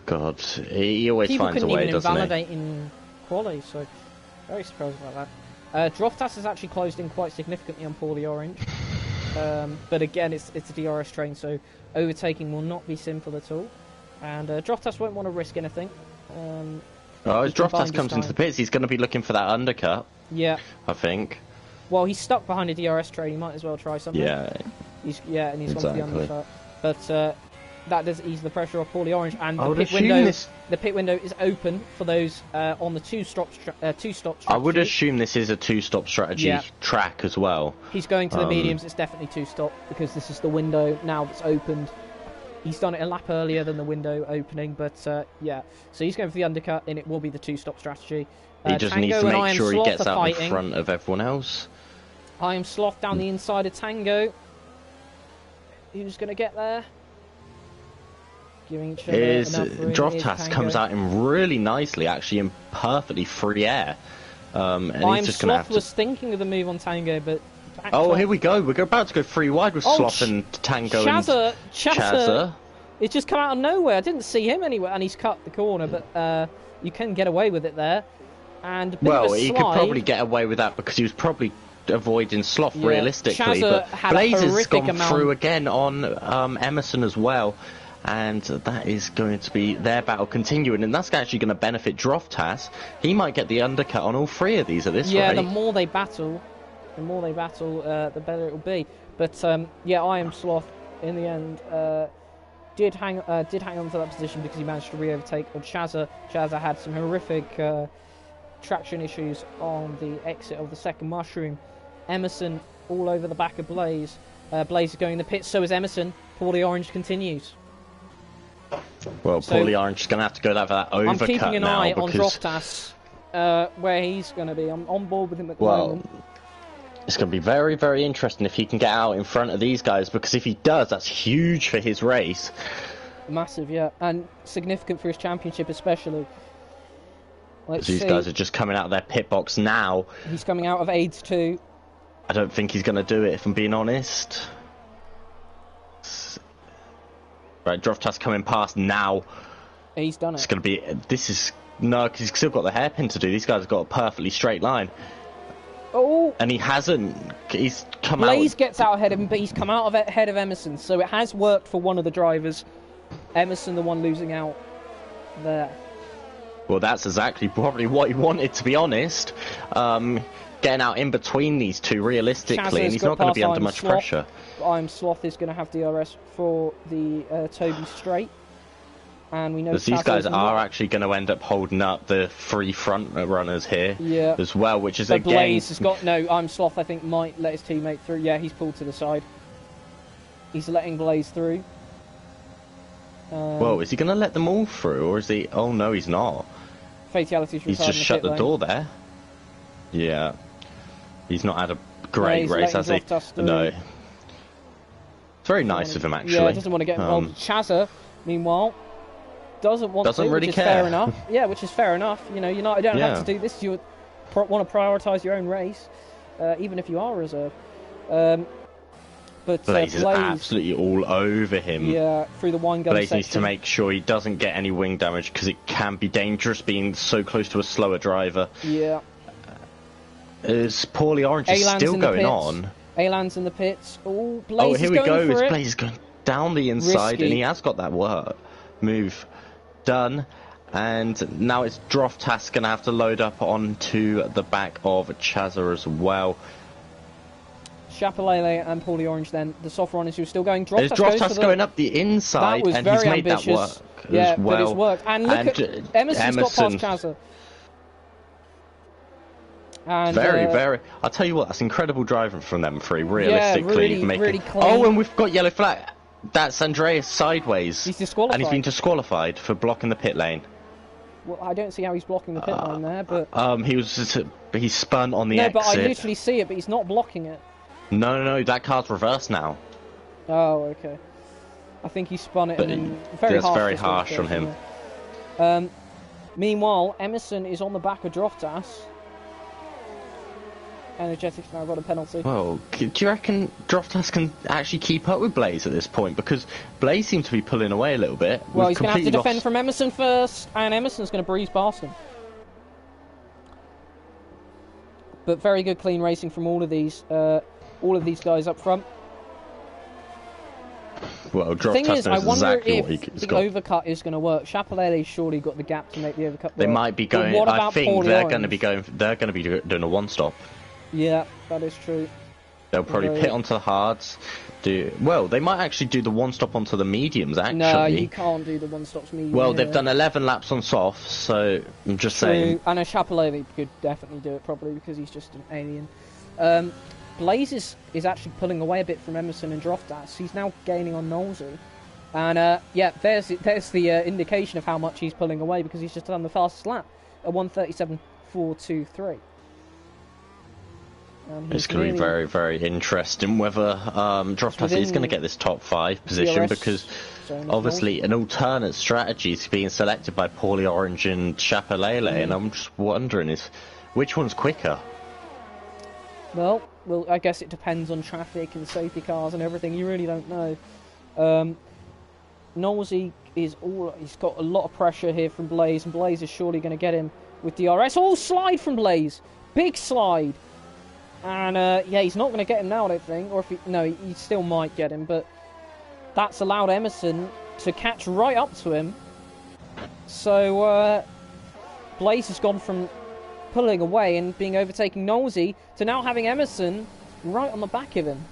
God, he always finds a way, doesn't he? People couldn't even invalidate in quali, so very surprised about that. Droftas has actually closed in quite significantly on Paulie Orange. But again, it's a DRS train, so overtaking will not be simple at all. And Droftas won't want to risk anything. As Droftas comes into the pits, he's going to be looking for that undercut. Yeah. I think. Well, he's stuck behind a DRS train. He might as well try something. Yeah. He's gone for the undercut. But that does ease the pressure off Paulie Orange, and the pit window is open for those on the two-stop strategy. I would assume this is a two-stop strategy track as well. He's going to the mediums. It's definitely two-stop because this is the window now that's opened. He's done it a lap earlier than the window opening, but yeah. So he's going for the undercut, and it will be the two-stop strategy. He just needs to make sure he gets out in front of everyone else. I am Sloth down the inside of Tango. Who's going to get there? Giving each other enough room. Droftas comes out in really nicely, actually, in perfectly free air. And he's just going to have to... was thinking of the move on Tango, but... here we go. We're about to go 3 wide with Sloth and Tango and Chazza. It's just come out of nowhere. I didn't see him anywhere, and he's cut the corner, but you can get away with it there. And a bit well, of a he slide. could probably get away with that because he was probably avoiding Sloth realistically. Chazza But had Blaze a has gone horrific amount. through again on Emerson as well. And that is going to be their battle continuing, and that's actually going to benefit Droftas. He might get the undercut on all three of these at this rate. Yeah, the more they battle, the better it will be. But yeah, I am Sloth in the end. Did hang on to that position because he managed to re-overtake on Chazza. Chazza had some horrific traction issues on the exit of the second mushroom. Emerson all over the back of Blaze. Blaze is going in the pit, so is Emerson. Paulie Orange continues. Well, Paulie Orange is going to have to go for that overcut. I'm keeping an eye on because... Droftas, where he's going to be. I'm on board with him at the moment. It's going to be very, very interesting if he can get out in front of these guys, because if he does, that's huge for his race. Massive, yeah, and significant for his championship especially. These guys are just coming out of their pit box now. He's coming out of AIDS too. I don't think he's going to do it, if I'm being honest. Right, Droftas coming past now. He's done it. It's going to be... No, because he's still got the hairpin to do. These guys have got a perfectly straight line. Oh! And he hasn't. He's come out... Blaze gets out ahead of him, but he's come out ahead of Emerson. So it has worked for one of the drivers. Emerson, the one losing out there. Well, that's exactly probably what he wanted, to be honest. Getting out in between these two, realistically, and he's not going to be under much pressure. I'm Sloth is going to have DRS for the Toby straight. And we know these guys are actually going to end up holding up the three front runners here as well, which is again... Blaze has got... No, I'm Sloth, I think, might let his teammate through. Yeah, he's pulled to the side. He's letting Blaze through. Whoa, is he going to let them all through, or is he... Oh, no, he's not. Fatality's He's just shut the door there. Yeah. He's not had a great race, has he? No. It's very nice of him, actually. Yeah, doesn't want to get involved. Chazza, meanwhile, doesn't want to, really which care. Is fair enough. Yeah, which is fair enough. You know, you don't have to do this. You want to prioritise your own race, even if you are a reserve. But Blaze is absolutely all over him. Yeah, through the wine gun Blaze section. needs to make sure he doesn't get any wing damage, because it can be dangerous being so close to a slower driver. Yeah. Paulie Orange is still going on. Alan's in the pits. Oh, Blaze here is we going go. for it. Blaze is going down the inside, and he has got that move done. And now it's Droftas going to have to load up onto the back of Chazza as well. Chapelele and Paulie Orange then. The soft runners who are still going. Droftas going up the inside, and he's made that work as well. But it's worked. And look at Emerson's got past Chazza. And, very. I'll tell you what, that's incredible driving from them three, realistically. Yeah, really clean. Oh, and we've got yellow flag. That's Andreas sideways. He's disqualified. And he's been disqualified for blocking the pit lane. Well, I don't see how he's blocking the pit lane there, but... he spun on the exit. No, but I literally see it, but he's not blocking it. No, that car's reversed now. Oh, okay. I think he spun it, and that's very harsh on him. Yeah. Meanwhile, Emerson is on the back of Droftas. Energetics now got a penalty. Well, do you reckon Droftas can actually keep up with Blaze at this point? Because Blaze seems to be pulling away a little bit. Well, he's going to have to defend from Emerson first, and Emerson's going to breeze past him. But very good clean racing from all of these guys up front. Well, the thing is, I wonder if the overcut is going to work. Chapelele's surely got the gap to make the overcut work. They might be going... I think they're going to be going... They're going to be doing a one-stop. Yeah, that is true. They'll probably pit onto the hards. Well, they might actually do the one-stop onto the mediums, actually. No, you can't do the one-stops medium. Well, they've done 11 laps on soft, so I'm just saying... I know Chapelele could definitely do it probably because he's just an alien. Blaze is actually pulling away a bit from Emerson and Droftas. He's now gaining on Knowlesy. And, yeah, there's the indication of how much he's pulling away because he's just done the fastest lap at 1:37.423. It's going to be very, very interesting whether Droftas is going to get this top 5 position because obviously an alternate strategy is being selected by Paulie Orange and Chapelele, and I'm just wondering which one's quicker. Well, I guess it depends on traffic and safety cars and everything. You really don't know. Knowlesy he's got a lot of pressure here from Blaze, and Blaze is surely going to get him with DRS. Oh, slide from Blaze. Big slide. And, yeah, he's not going to get him now, I don't think. Or if he... No, he still might get him, but that's allowed Emerson to catch right up to him. So, Blaze has gone from pulling away and being overtaking Nosey to now having Emerson right on the back of him.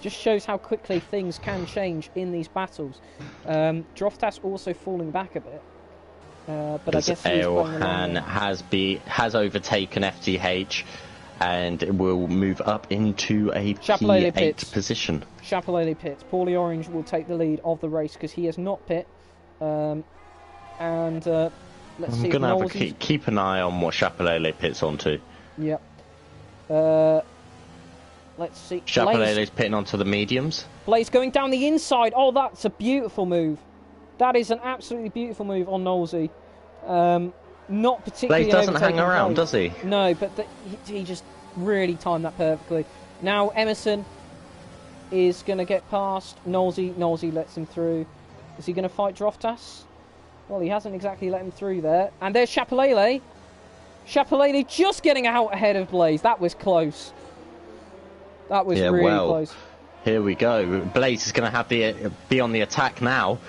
Just shows how quickly things can change in these battles. Droftas also falling back a bit. But I guess Elhan has overtaken FTH and will move up into a P8 position. Chapelele pits. Paulie Orange will take the lead of the race because he has not pit. Let's see. I'm going to keep an eye on what Chapelele pits onto. Yep. Let's see. Chapelele's pitting onto the mediums. Blaze going down the inside. Oh, that's a beautiful move. That is an absolutely beautiful move on Nosey. Not particularly. Blaze doesn't hang around, does he? No, but he just really timed that perfectly. Now Emerson is going to get past Nosey. Nosey lets him through. Is he going to fight Droftas? Well, he hasn't exactly let him through there. And there's Chapelele. Chapelele just getting out ahead of Blaze. That was close. That was really close. Here we go. Blaze is going to have be on the attack now.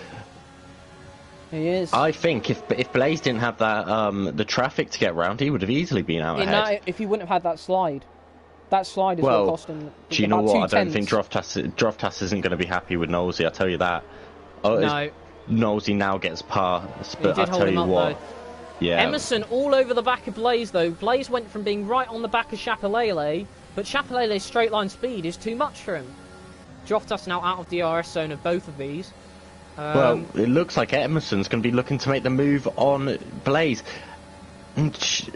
He is. I think if Blaze didn't have that the traffic to get round, he would have easily been out ahead. If he wouldn't have had that slide. That slide is what cost him. Do you know what? I don't think Droftas isn't going to be happy with Nosey. I tell you that. No. Nosey now gets past, but I tell you what. Though. Yeah. Emerson all over the back of Blaze though. Blaze went from being right on the back of Chapelele, but Chapelele's straight line speed is too much for him. Droftas now out of DRS zone of both of these. Well, it looks like Emerson's going to be looking to make the move on Blaze. He's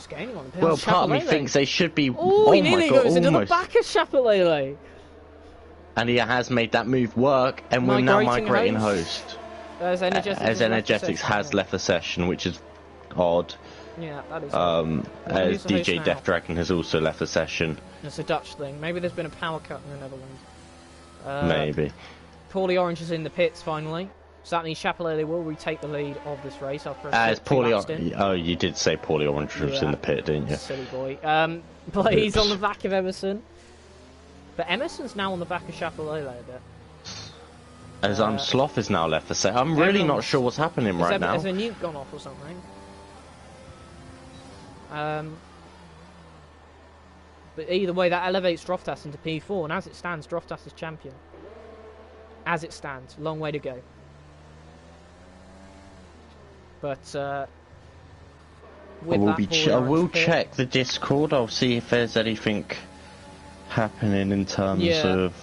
gaining on him. Well, part of me thinks they should be. Oh, he nearly goes into the back of Chapelele. And he has made that move work, and we're now migrating host. As Energetics has left the session, which is odd. Yeah, that is as DJ Death Dragon has also left the session. It's a Dutch thing. Maybe there's been a power cut in the Netherlands. Maybe. Paulie Orange is in the pits finally. So that means Chapelele will retake the lead of this race after as Paulie Orange. Oh, you did say Paulie Orange was in the pit, didn't you? Silly boy. Blaze on the back of Emerson. But Emerson's now on the back of Chapelele a bit. As Sloth is now left the set. I'm really not sure what's happening right now. Has a nuke gone off or something? But either way, that elevates Droftas into P4, and as it stands, Droftas is champion. As it stands, long way to go. But I will check the Discord. I'll see if there's anything happening in terms of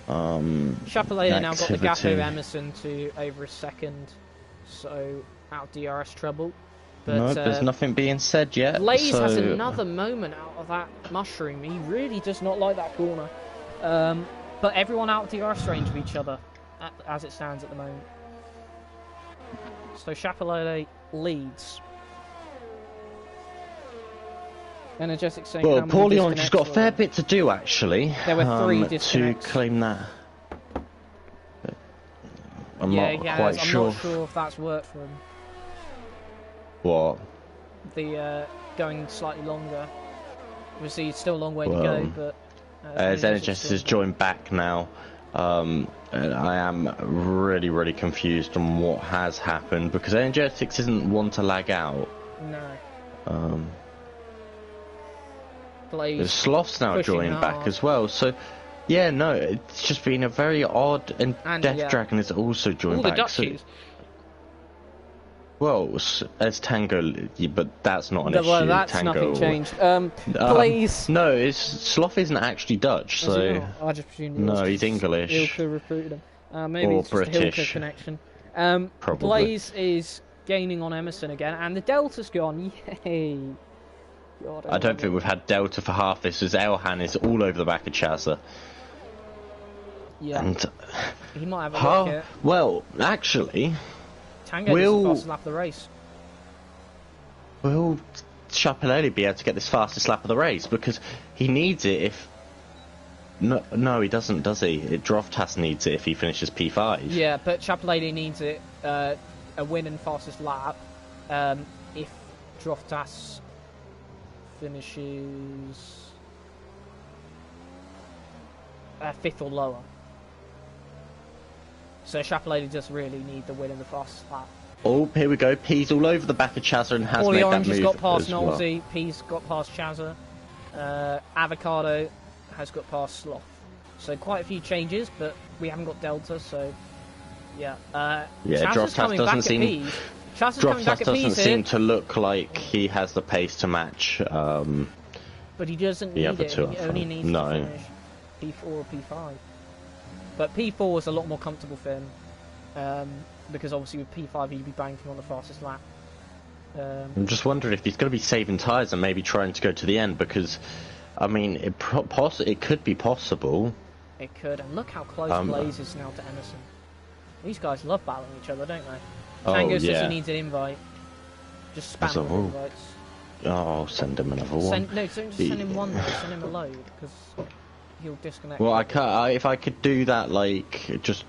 Chapelele now got the gap over Emerson to over a second, so out of DRS trouble. But, no, there's nothing being said yet. Blaze has another moment out of that mushroom. He really does not like that corner. But everyone out of DRS range of each other, as it stands at the moment. So Chapelele leads. Energetic saying, well, Paulie Orange has got a fair bit to do, actually. There were 3 disconnects. To claim that. I'm not quite sure. I'm not sure if that's worked for him. What? The going slightly longer. Obviously, it's still a long way to go, but... as Energetic has joined back now, I am really, really confused on what has happened, because Energetics isn't one to lag out. No. The Sloth's now joining back as well, so... Yeah, no, it's just been a very odd... And Death Dragon is also joined back. Well, as Tango, but that's not an issue. Well, that's Tango, nothing changed. Blaze... no, Sloth isn't actually Dutch, so... I just presumed no, he's English. Ilka recruited him. Maybe it's British. just a Ilka connection. Probably. Blaze is gaining on Emerson again, and the Delta's gone. Yay! God, I don't think we've had Delta for half this, as Elhan is all over the back of Chazza. Yeah. And he might have a look at. Well, actually... Tango is the fastest lap of the race. Will Chapelele be able to get this fastest lap of the race? Because he needs it if... No, he doesn't, does he? Droftas needs it if he finishes P5. Yeah, but Chapelele needs it, a win and fastest lap, Droftas finishes 5th or lower. So Chapelele does really need the win in the fastest lap. Oh, here we go. P's all over the back of Chazza and has made Orange that move has got past as well. Nolsey. P's got past Chazza. Avocado has got past Sloth. So quite a few changes, but we haven't got Delta, so yeah. Chazza's coming back at P's. Droftas doesn't seem to look like he has the pace to match. But he doesn't need it. He only needs to finish P4 or P5. But P4 is a lot more comfortable for him. Because obviously with P5 he'd be banking on the fastest lap. I'm just wondering if he's going to be saving tyres and maybe trying to go to the end, because, I mean, it could be possible. It could, and look how close Blaze is now to Emerson. These guys love battling each other, don't they? Tango says he needs an invite. Just spam the invites. Oh, send him another one. No, don't just send him one, send him a load, because he'll disconnect. Well, I can't. If I could do that, like, just...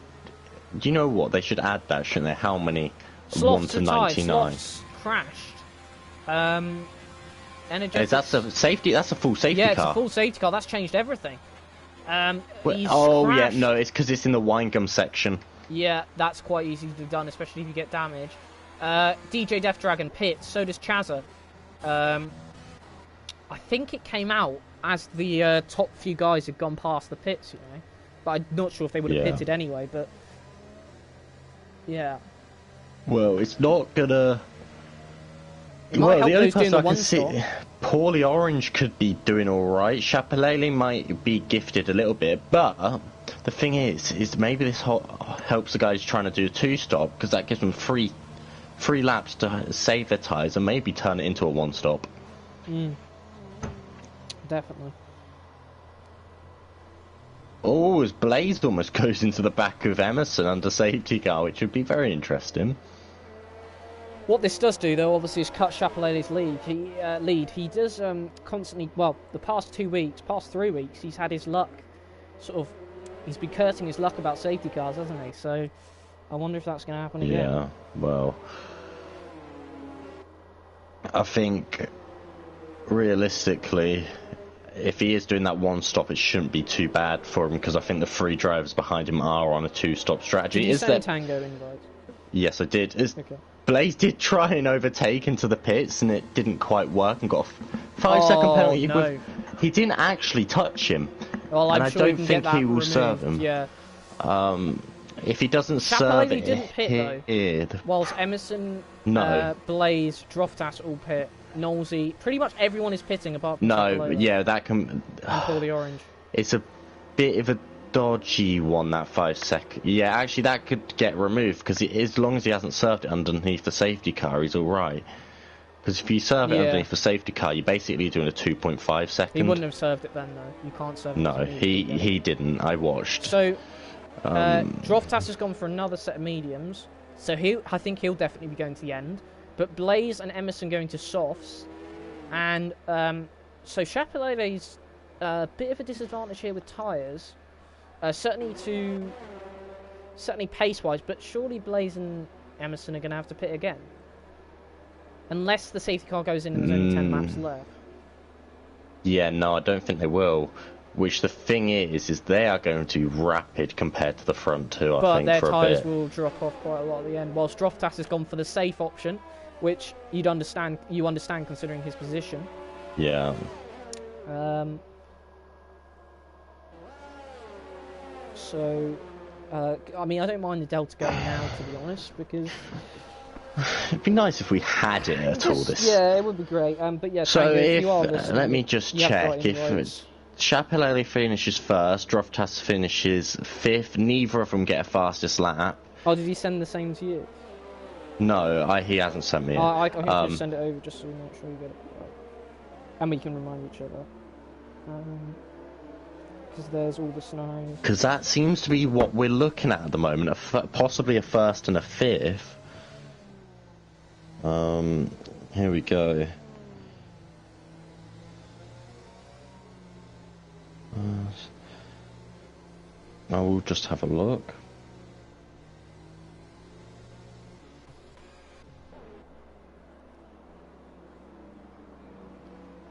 Do you know what? They should add that, shouldn't they? How many? Sloths 1 to 99. Sloths crashed. Is that a safety? That's a full safety car. Yeah, it's a full safety car. That's changed everything. Oh yeah, no, it's because it's in the wine gum section. Yeah, that's quite easy to be done, especially if you get damage. DJ Death Dragon pits. So does Chazza. I think it came out as the top few guys had gone past the pits, you know. But I'm not sure if they would have pitted anyway. But yeah. Well, it's not gonna. Well, the only person I can see, Paulie Orange could be doing all right. Chapelele might be gifted a little bit, but the thing is maybe this helps the guys trying to do a 2-stop, because that gives them free laps to save their tyres and maybe turn it into a 1-stop. Definitely. Oh, as Blaze almost goes into the back of Emerson under safety car, which would be very interesting. What this does do, though, obviously, is cut Chapelele's lead. He does constantly, well, the past 3 weeks, he's had his luck, he's been cursing his luck about safety cars, hasn't he? So, I wonder if that's going to happen again. Yeah, well, I think, realistically, if he is doing that 1-stop, it shouldn't be too bad for him, because I think the 3 drivers behind him are on a 2-stop strategy. Did you send Tango invite? Yes, I did. Okay. Blaze did try and overtake into the pits, and it didn't quite work, and got a 5-second penalty. No. He didn't actually touch him, well, and I don't think he will serve him. Yeah. If he doesn't serve it, didn't pit though. Whilst Emerson, Blaze, Droftas all pit. Nolsey, pretty much everyone is pitting apart from Chapelele. Yeah, that can. And Paulie Orange. It's a bit of a dodgy one, that 5 second. Yeah, actually, that could get removed, because as long as he hasn't served it underneath the safety car, he's all right. Because if you serve it underneath the safety car, you're basically doing a 2.5 second. He wouldn't have served it then, though. You can't serve it. No, he didn't. I watched. So, Droftas has gone for another set of mediums. So I think he'll definitely be going to the end. But Blaze and Emerson going to softs. And so Chapelele's a bit of a disadvantage here with tyres. Certainly pace-wise, but surely Blaze and Emerson are going to have to pit again. Unless the safety car goes in and there's only 10 laps left. Yeah, no, I don't think they will. Which the thing is they are going to be rapid compared to the front two, I think, for a bit. But their tyres will drop off quite a lot at the end. Whilst Droftas has gone for the safe option, which you understand considering his position. Yeah. So, I mean, I don't mind the Delta going now, to be honest, because it'd be nice if we had it at all. Yeah, it would be great. But yeah. So Tango, if you are listening, let me just check if Chapelele finishes first, Droftas finishes 5th. Neither of them get a fastest lap. Oh, did he send the same to you? No, he hasn't sent me it. I can just send it over just so we make sure you get it right. And we can remind each other. Because there's all the scenarios. Because that seems to be what we're looking at the moment, possibly a 1st and a 5th. Here we go. I will just have a look.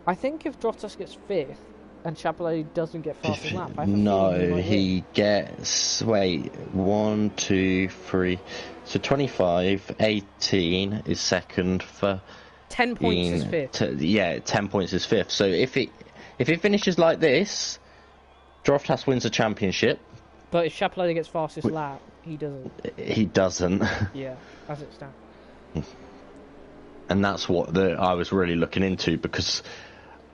I think if Droftas gets 5th and Chapellet doesn't get fastest lap, I have a No, feeling he gets... Wait, 1, 2, 3... So 25, 18 is second for... 10 points is 5th. Yeah, 10 points is 5th. So if it finishes like this, Droftas wins the championship. But if Chapellet gets fastest lap, he doesn't. He doesn't. Yeah, as it stands. And that's what I was really looking into, because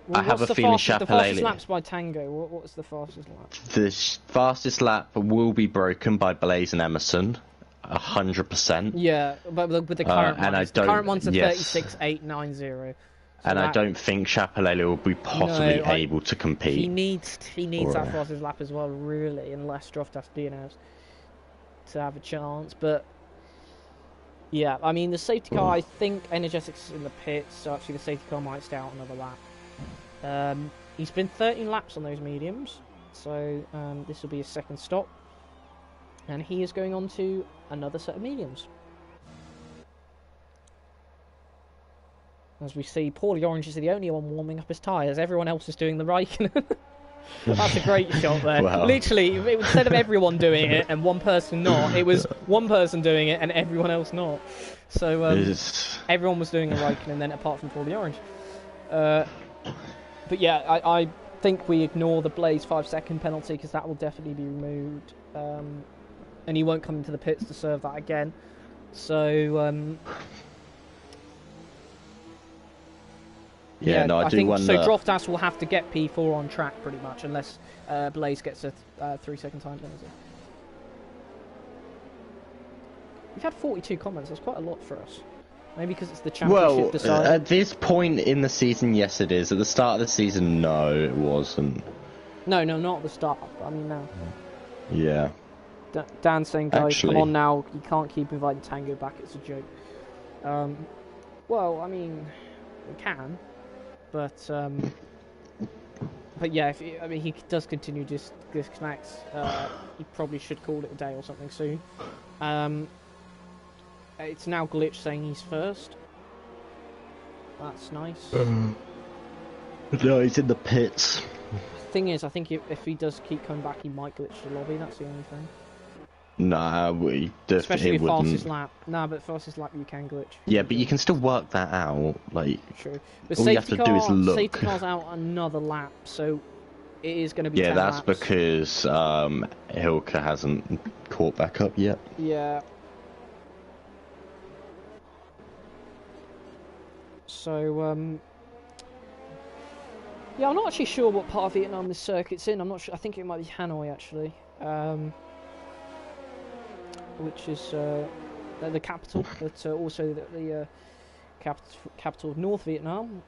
well, I have a feeling Chapellet... The fastest lap's by Tango. What's the fastest lap? The fastest lap will be broken by Blaze and Emerson. 100%. Yeah, but with the current ones. And I don't, the current one's a yes. 36.890. So and I don't think Chapellet will be possibly able to compete. He needs that fastest lap as well, really, unless Droftas DNFs to have a chance. But yeah, I mean, the safety car, I think Energetic's in the pits, so actually the safety car might stay out another lap. He's been 13 laps on those mediums, so this will be his second stop. And he is going on to another set of mediums. As we see, Paulie Orange is the only one warming up his tyres. Everyone else is doing the Raikkonen. That's a great shot there. Wow. Literally, instead of everyone doing it and one person not, it was one person doing it and everyone else not. So everyone was doing a Raikkonen then, apart from Paulie Orange. But yeah, I think we ignore the Blaze 5-second penalty, because that will definitely be removed. And he won't come into the pits to serve that again. So yeah, no, I do think wonder. So Droftas will have to get P4 on track pretty much, unless Blaze gets a 3-second time penalty. We've had 42 comments. That's quite a lot for us. Maybe because it's the championship decided. At this point in the season, yes, it is. At the start of the season, no, it wasn't. No, not at the start. I mean now. Yeah. Dan saying, guys, come on now. You can't keep inviting Tango back. It's a joke. Well, I mean, we can. But yeah, I mean, he does continue disconnects. He probably should call it a day or something soon. It's now Glitch saying he's first. That's nice. No, he's in the pits. Thing is, I think if he does keep coming back, he might glitch the lobby. That's the only thing. Nah, we definitely especially with wouldn't. Fastest lap. Nah, but fastest lap you can glitch. Yeah, but you can still work that out. Like, true. But all you have to do is look. Safety car's out another lap, so it is going to be. Yeah, 10 that's laps. because Hilke hasn't caught back up yet. Yeah. So yeah, I'm not actually sure what part of Vietnam this circuit's in. I'm not sure. I think it might be Hanoi actually. Which is the capital, but also the capital of North Vietnam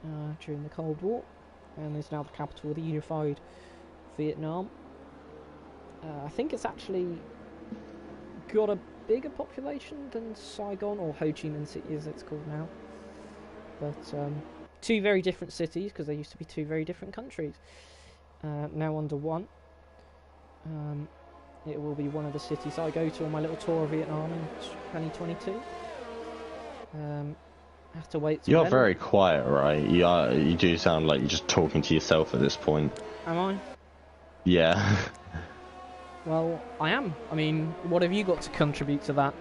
during the Cold War, and is now the capital of the unified Vietnam. I think it's actually got a bigger population than Saigon, or Ho Chi Minh City as it's called now. But two very different cities, because they used to be two very different countries. Now under one. It will be one of the cities I go to on my little tour of Vietnam in 2022. I have to wait. You're very quiet, right? You do sound like you're just talking to yourself at this point. Am I? Yeah. Well, I am. I mean, what have you got to contribute to that?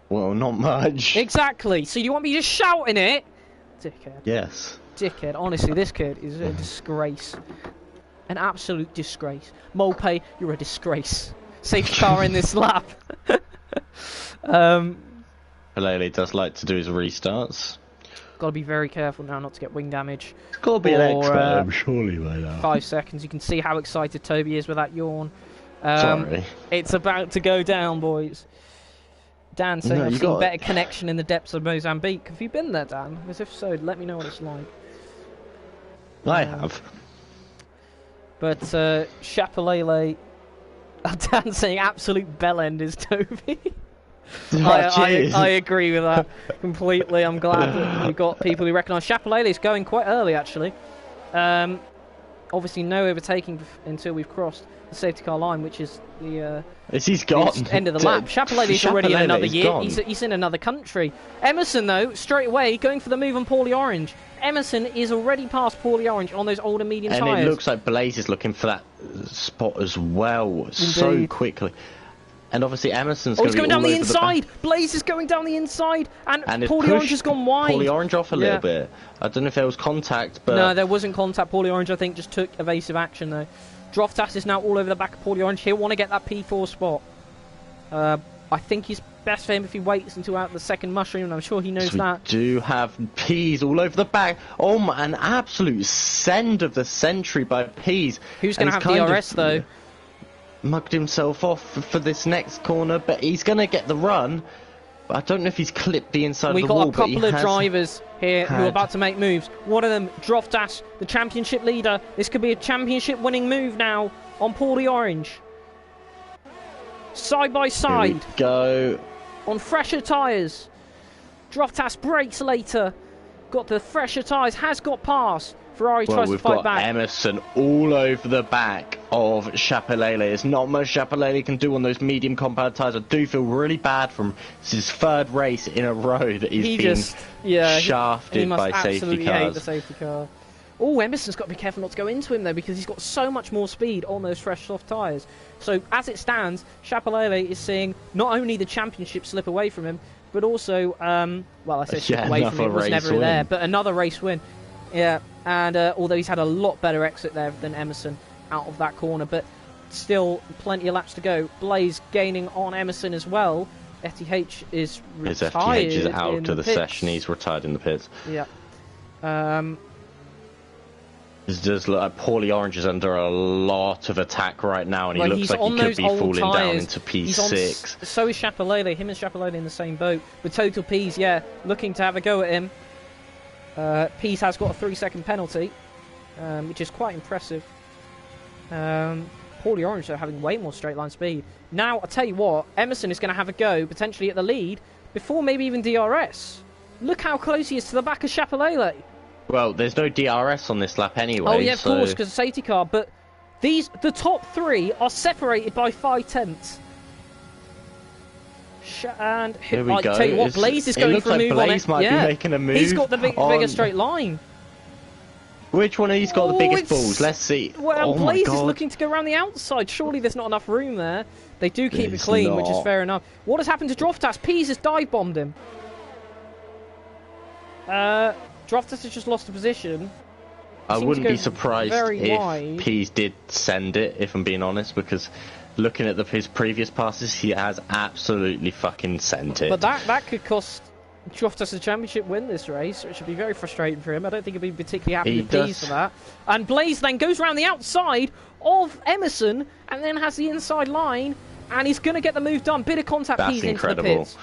Well, not much. Exactly. So you want me just shouting it? Dickhead. Yes. Dickhead. Honestly, this kid is a disgrace. An absolute disgrace. Molpe, you're a disgrace. Safety car in this lap. Halele does like to do his restarts. Got to be very careful now not to get wing damage. It's got to be an expert, surely, by now. 5 seconds. You can see how excited Toby is with that yawn. Sorry. It's about to go down, boys. Dan saying I've seen better connection in the depths of Mozambique. Have you been there, Dan? As if so, let me know what it's like. I have. But Chapelele, Dan saying absolute bellend is Toby. I agree with that completely. I'm glad that we've got people who recognise Chapelele is going quite early actually. Obviously, no overtaking until we've crossed the safety car line, which is the He's gone. end of the lap. Chapelele's already in another year. Gone. He's in another country. Emerson, though, straight away going for the move on Paulie Orange. Emerson is already past Paulie Orange on those older medium tyres. And it looks like Blaze is looking for that spot as well so quickly. And obviously Emerson's going to be going down all the over inside. Blaze is going down the inside, and Paulie Orange has gone wide. Paulie Orange off a little bit. I don't know if there was contact, but no, there wasn't contact. Paulie Orange, I think, just took evasive action though. Droftas is now all over the back of Paulie Orange. He'll want to get that P4 spot. I think he's best for him if he waits until out the second mushroom, and I'm sure he knows that. We do have Peas all over the back. Oh my, an absolute send of the century by Peas. Who's going to have DRS though? Mugged himself off for this next corner, but he's going to get the run. I don't know if he's clipped the inside of the wall. We've got a couple of drivers here who are about to make moves. One of them, Droftas, the championship leader. This could be a championship winning move now on Paulie Orange. Side by side. Here we go. On fresher tyres. Droftas brakes later. Got the fresher tyres, has got past. Ferrari tries to fight back. Emerson all over the back of Chapelele. There's not much Chapelele can do on those medium compound tyres. I do feel really bad from his third race in a row that he's been shafted by safety cars. Hate the safety car. Oh, Emerson's got to be careful not to go into him though, because he's got so much more speed on those fresh soft tyres. So as it stands, Chapelele is seeing not only the championship slip away from him, but also, well, I say slip away from him, it was never there, but another race win. Yeah, and although he's had a lot better exit there than Emerson out of that corner, but still plenty of laps to go. Blaze gaining on Emerson as well. FTH is retired. His FTH is out of the session. He's retired in the pits. Yeah. It does look like Paulie Orange is under a lot of attack right now, and he looks like he could be falling down into P6. So is Chapelele. Him and Chapelele in the same boat. With Total Peas, yeah, looking to have a go at him. Peas has got a 3-second penalty, which is quite impressive. Paulie Orange, though, having way more straight line speed. Now, I'll tell you what, Emerson is going to have a go, potentially at the lead, before maybe even DRS. Look how close he is to the back of Chapelele. Well, there's no DRS on this lap anyway. Oh, yeah, of course, because of safety car, but the top three are separated by 5/10. And here we go. Tell you what, Blaze is going for a move on it. Blaze might be making a move. He's got the bigger straight line. Which one of these got the biggest balls? Let's see. Well, Blaze is looking to go around the outside. Surely there's not enough room there. They do keep it clean, which is fair enough. What has happened to Droftas? Peas has dive bombed him. Droftas has just lost a position. I wouldn't be surprised if Peas did send it, if I'm being honest, because looking at his previous passes, he has absolutely fucking sent it. But that could cost Droftas a championship win this race, which would be very frustrating for him. I don't think he'd be particularly happy with Peas for that. And Blaze then goes around the outside of Emerson and then has the inside line, and he's going to get the move done. Bit of contact Peas into the pits.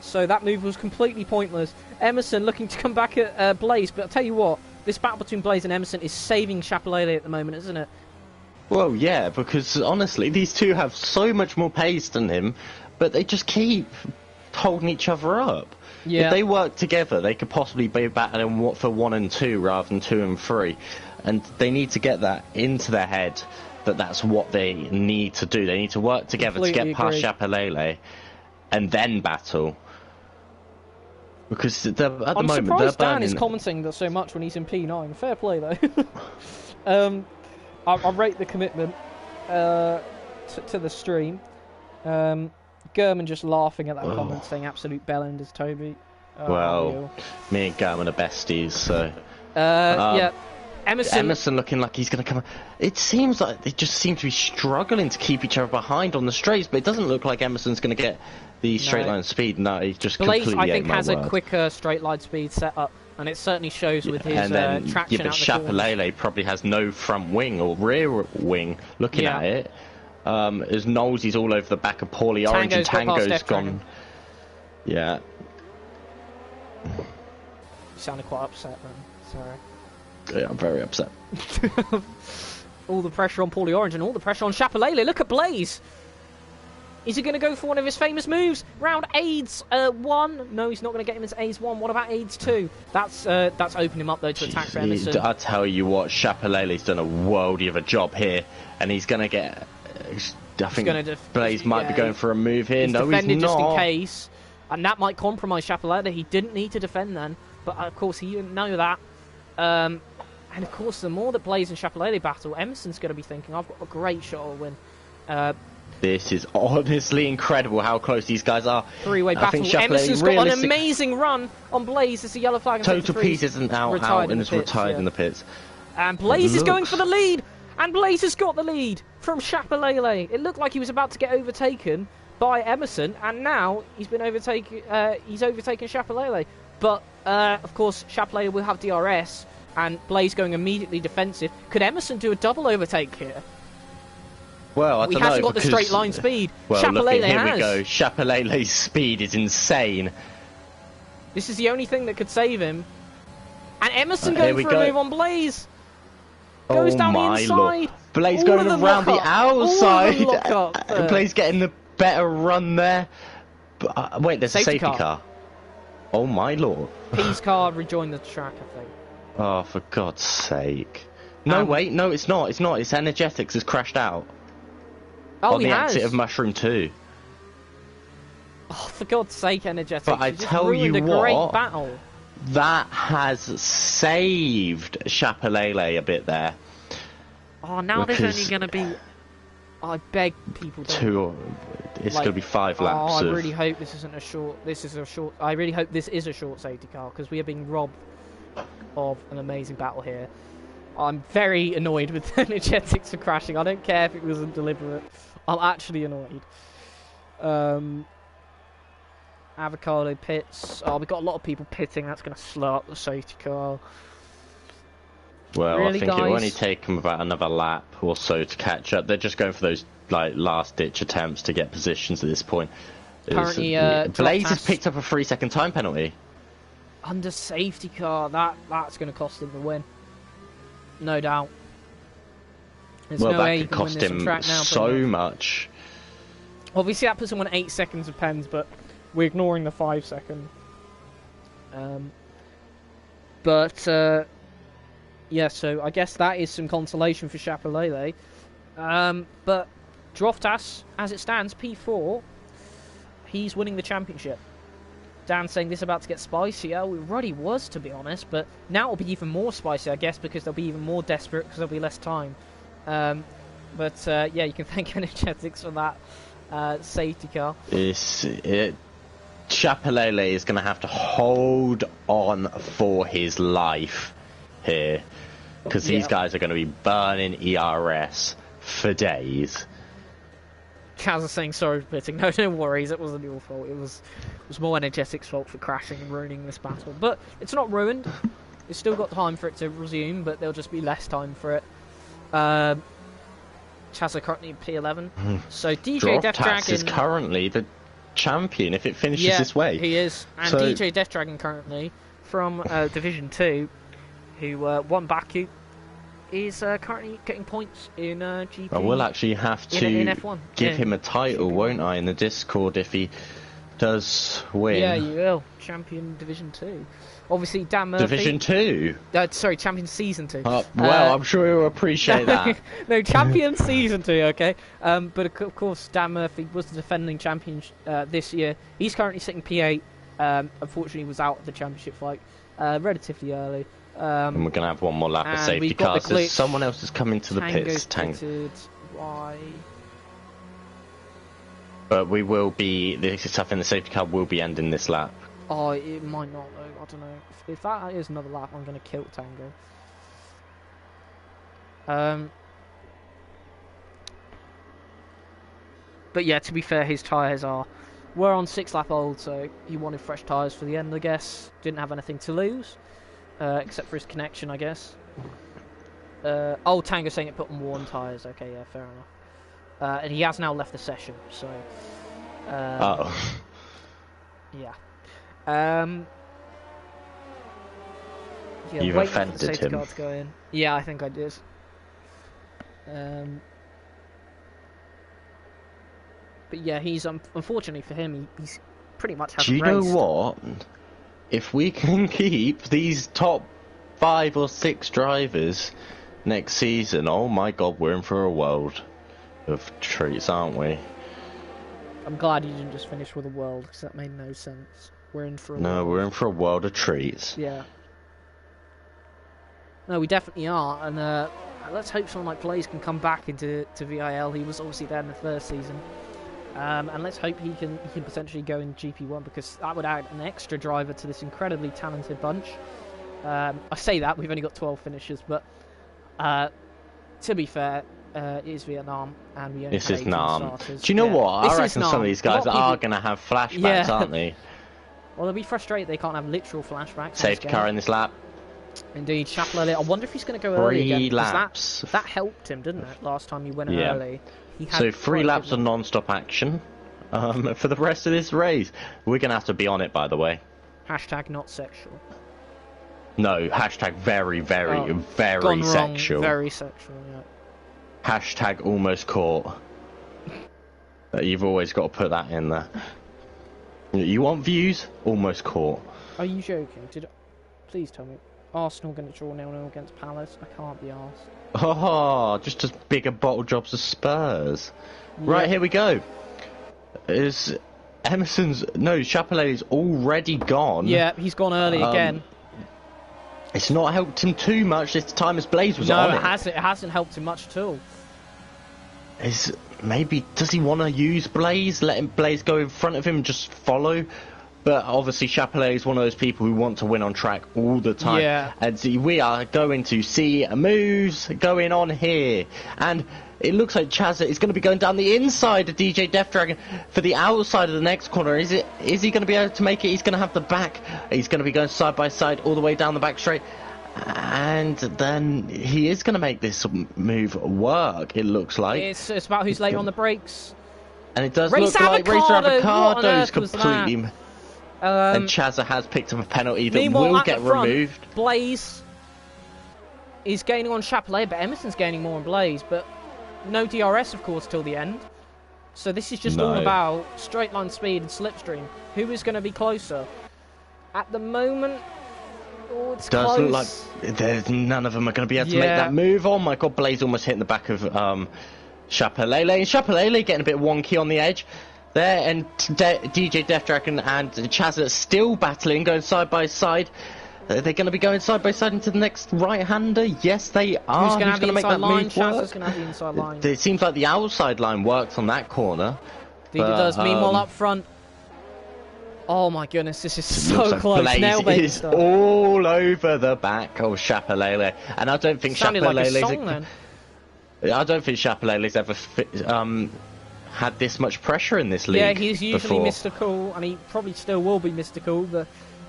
So that move was completely pointless. Emerson looking to come back at Blaze, but I'll tell you what, this battle between Blaze and Emerson is saving Chapelele at the moment, isn't it? Well, yeah, because honestly, these two have so much more pace than him, but they just keep holding each other up. Yeah. If they work together, they could possibly be battling for 1 and 2 rather than 2 and 3. And they need to get that into their head that that's what they need to do. They need to work together to get past Chapelele and then battle. Because at the moment, I'm surprised Dan is commenting that so much when he's in P9. Fair play, though. I rate the commitment to the stream. German just laughing at that comment, saying absolute bellend Toby. Well, me and German are besties, so... yeah. Emerson looking like he's going to come... It seems like they just seem to be struggling to keep each other behind on the straights, but it doesn't look like Emerson's going to get the straight line speed. No, he's just completely I think has a quicker straight line speed set up, and it certainly shows with his traction but Chapelele probably has no front wing or rear wing looking at it. As Knowles, he's all over the back of Paulie Orange, and Tango's gone. Yeah. You sounded quite upset then. Sorry. Yeah, I'm very upset. All the pressure on Paulie Orange and all the pressure on Chapelele. Look at Blaze. Is he going to go for one of his famous moves? Round AIDS 1. No, he's not going to get him into AIDS 1. What about AIDS 2? That's opened him up, though, to attack for Emerson. I tell you what, Chapelele's done a worldie of a job here. And he's going to get... I think Blaze might be going for a move here. No, he's not. Just in case. And that might compromise Chapelele. He didn't need to defend then. But, of course, he didn't know that. And, of course, the more that Blaze and Chapelele battle, Emerson's going to be thinking, I've got a great shot at a win. This is honestly incredible how close these guys are. Three-way battle. Emerson's got an amazing run on Blaze as the yellow flag. Total Peace isn't out and is retired in the pits. And Blaze is going for the lead. And Blaze has got the lead from Chapelele. It looked like he was about to get overtaken by Emerson, and now he's been overtaken. He's overtaken Chapelele. But of course, Chapelele will have DRS, and Blaze going immediately defensive. Could Emerson do a double overtake here? Well, I don't know. He hasn't got the straight line speed. Well, Chapelele here has. we go. Chapelele's speed is insane. This is the only thing that could save him. And Emerson going for a move on Blaze. Goes down the inside. Lord. Blaze going around the outside. Blaze getting the better run there. But, wait, there's a safety car. Oh my lord. P's car rejoined the track, I think. Oh, for God's sake. No, wait, no, it's not. It's not. It's Energetics has crashed out. Oh, on the exit of Mushroom 2. Oh, for God's sake, Energetics. But I tell you what, great battle. That has saved Chapelele a bit there. Oh, now there's only going to be... I beg people don't... It's going to be 5 laps. Oh, I really hope this isn't a short... I really hope this is a short safety car, because we are being robbed of an amazing battle here. I'm very annoyed with Energetics for crashing. I don't care if it wasn't deliberate. I'm actually annoyed. Avocado pits. Oh, we've got a lot of people pitting. That's going to slow up the safety car. Well, really, I think it will only take them about another lap or so to catch up. They're just going for those last-ditch attempts to get positions at this point. Currently, Blaze has picked up a 3-second time penalty. Under safety car. That's going to cost him the win. No doubt. There's well, no that could cost him so much. Obviously, that puts him on 8 seconds of pens, but we're ignoring the 5 second. Yeah, so I guess that is some consolation for Chapelele. But Droftas, as it stands, P4, he's winning the championship. Dan saying this is about to get spicier. It already was, to be honest, but now it'll be even more spicy, I guess, because they'll be even more desperate because there'll be less time. Yeah, you can thank Energetics for that safety car. Chapelele is going to have to hold on for his life here, because these guys are going to be burning ERS for days. Kaz is saying sorry for pitting. No worries, it wasn't your fault. It was more Energetics' fault for crashing and ruining this battle. But it's not ruined. It's still got time for it to resume, but there'll just be less time for it. Chaz are currently in P11. So DJ Death Dragon is currently the champion if it finishes this way. He is. And so... DJ Death Dragon currently from Division 2, who won Baku, is currently getting points in GP. I will actually have to in F1. give him a title, won't I, in the Discord if he does win. Yeah, you will. Champion Division 2. Obviously, Dan Murphy... Division 2? Sorry, Champion Season 2. Well, I'm sure he'll appreciate that. No, Champion Season 2, okay? But of course, Dan Murphy was the defending champion this year. He's currently sitting P8. Unfortunately, was out of the championship fight relatively early. And we're going to have one more lap of safety cars. Someone else is coming to the pits. Why? But we will be... The stuff in the safety car will be ending this lap. Oh, it might not though. I don't know. If that is another lap, I'm going to kill Tango. But yeah, to be fair, his tyres were on 6-lap old, so he wanted fresh tyres for the end, I guess. Didn't have anything to lose, except for his connection, I guess. Tango saying it put on worn tyres. Okay, yeah, fair enough. And he has now left the session, so... Yeah. You've offended him. To go in. Yeah, I think I did. But But yeah, he's unfortunately for him, he's pretty much hasn't Do you know raced. what? If we can keep these top 5 or 6 drivers next season, oh my god, we're in for a world of treats, aren't we? I'm glad you didn't just finish with a world, because that made no sense. We're in for a No, world. we're in for a world of treats. Yeah. No, we definitely are, and let's hope someone like Blaze can come back into VIL. He was obviously there in the first season. And let's hope he can potentially go in GP1, because that would add an extra driver to this incredibly talented bunch. I say that, we've only got 12 finishers, but to be fair, it is Vietnam, and we only This have is 18 Nam. starters. Do you know what? This I is reckon some Nam. of these guys A lot are of people- going to have flashbacks, Yeah. aren't they? Well, they'll be frustrated they can't have literal flashbacks. Safety car in this lap. Indeed, Chapelet. I wonder if he's going to go early again. 3 because laps. That helped him, didn't it? Last time he went Yeah. early. He had So 3 quite a laps good of non-stop action for the rest of this race. We're going to have to be on it, by the way. Hashtag not sexual. No, hashtag very, very, Gone very wrong, sexual. very sexual, yeah. Hashtag almost caught. You've always got to put that in there. You want views? Almost caught. Are you joking? Please tell me. Arsenal going to draw 0-0 against Palace? I can't be arsed. Oh, just as bigger bottle jobs as Spurs. Right, Yeah. here we go. Is Chapelet's already gone. Yeah, he's gone early again. It's not helped him too much this time as Blaze was No, on it it. hasn't. It hasn't helped him much at all. Does he want to use Blaze? Let him Blaze go in front of him and just follow? But obviously Chapelet is one of those people who want to win on track all the time. Yeah. And we are going to see moves going on here. And it looks like Chazza is going to be going down the inside of DJ Death Dragon for the outside of the next corner. Is he going to be able to make it? He's going to have the back. He's going to be going side by side all the way down the back straight. And then he is going to make this move work, it looks like. It's about who's late on the brakes. And it does Race look like Racer Avocado! What on Avocado is earth was that? completely... and Chazza has picked up a penalty that Meanwhile, will at get the front, removed. Blaze is gaining on Chapelet, but Emerson's gaining more on Blaze. But no DRS, of course, till the end. So this is just all No. about straight line speed and slipstream. Who is going to be closer? At the moment, oh, it's Does close. look like none of them are going to be able to make Yeah. that move. Oh my god, Blaze almost hitting the back of Chapelet. And Chapelet getting a bit wonky on the edge there, and DJ Death Dragon and Chazza still battling, going side by side. They're going to be going side by side into the next right-hander. Yes, they are. Who's going to have the gonna make inside that line? move Chazza's work? going to have the inside line. It seems like the outside line works on that corner. Indeed it but, does. Meanwhile, up front. Oh my goodness, this is so Looks like close. Blaze Nail-bait is stuff. all over the back of Chapelet, and I don't think Sounded like a Chapelele's song then. I don't think Chapelele's ever had this much pressure in this league. Yeah, he's usually before. Mr. Cool, and he probably still will be Mr. Cool, but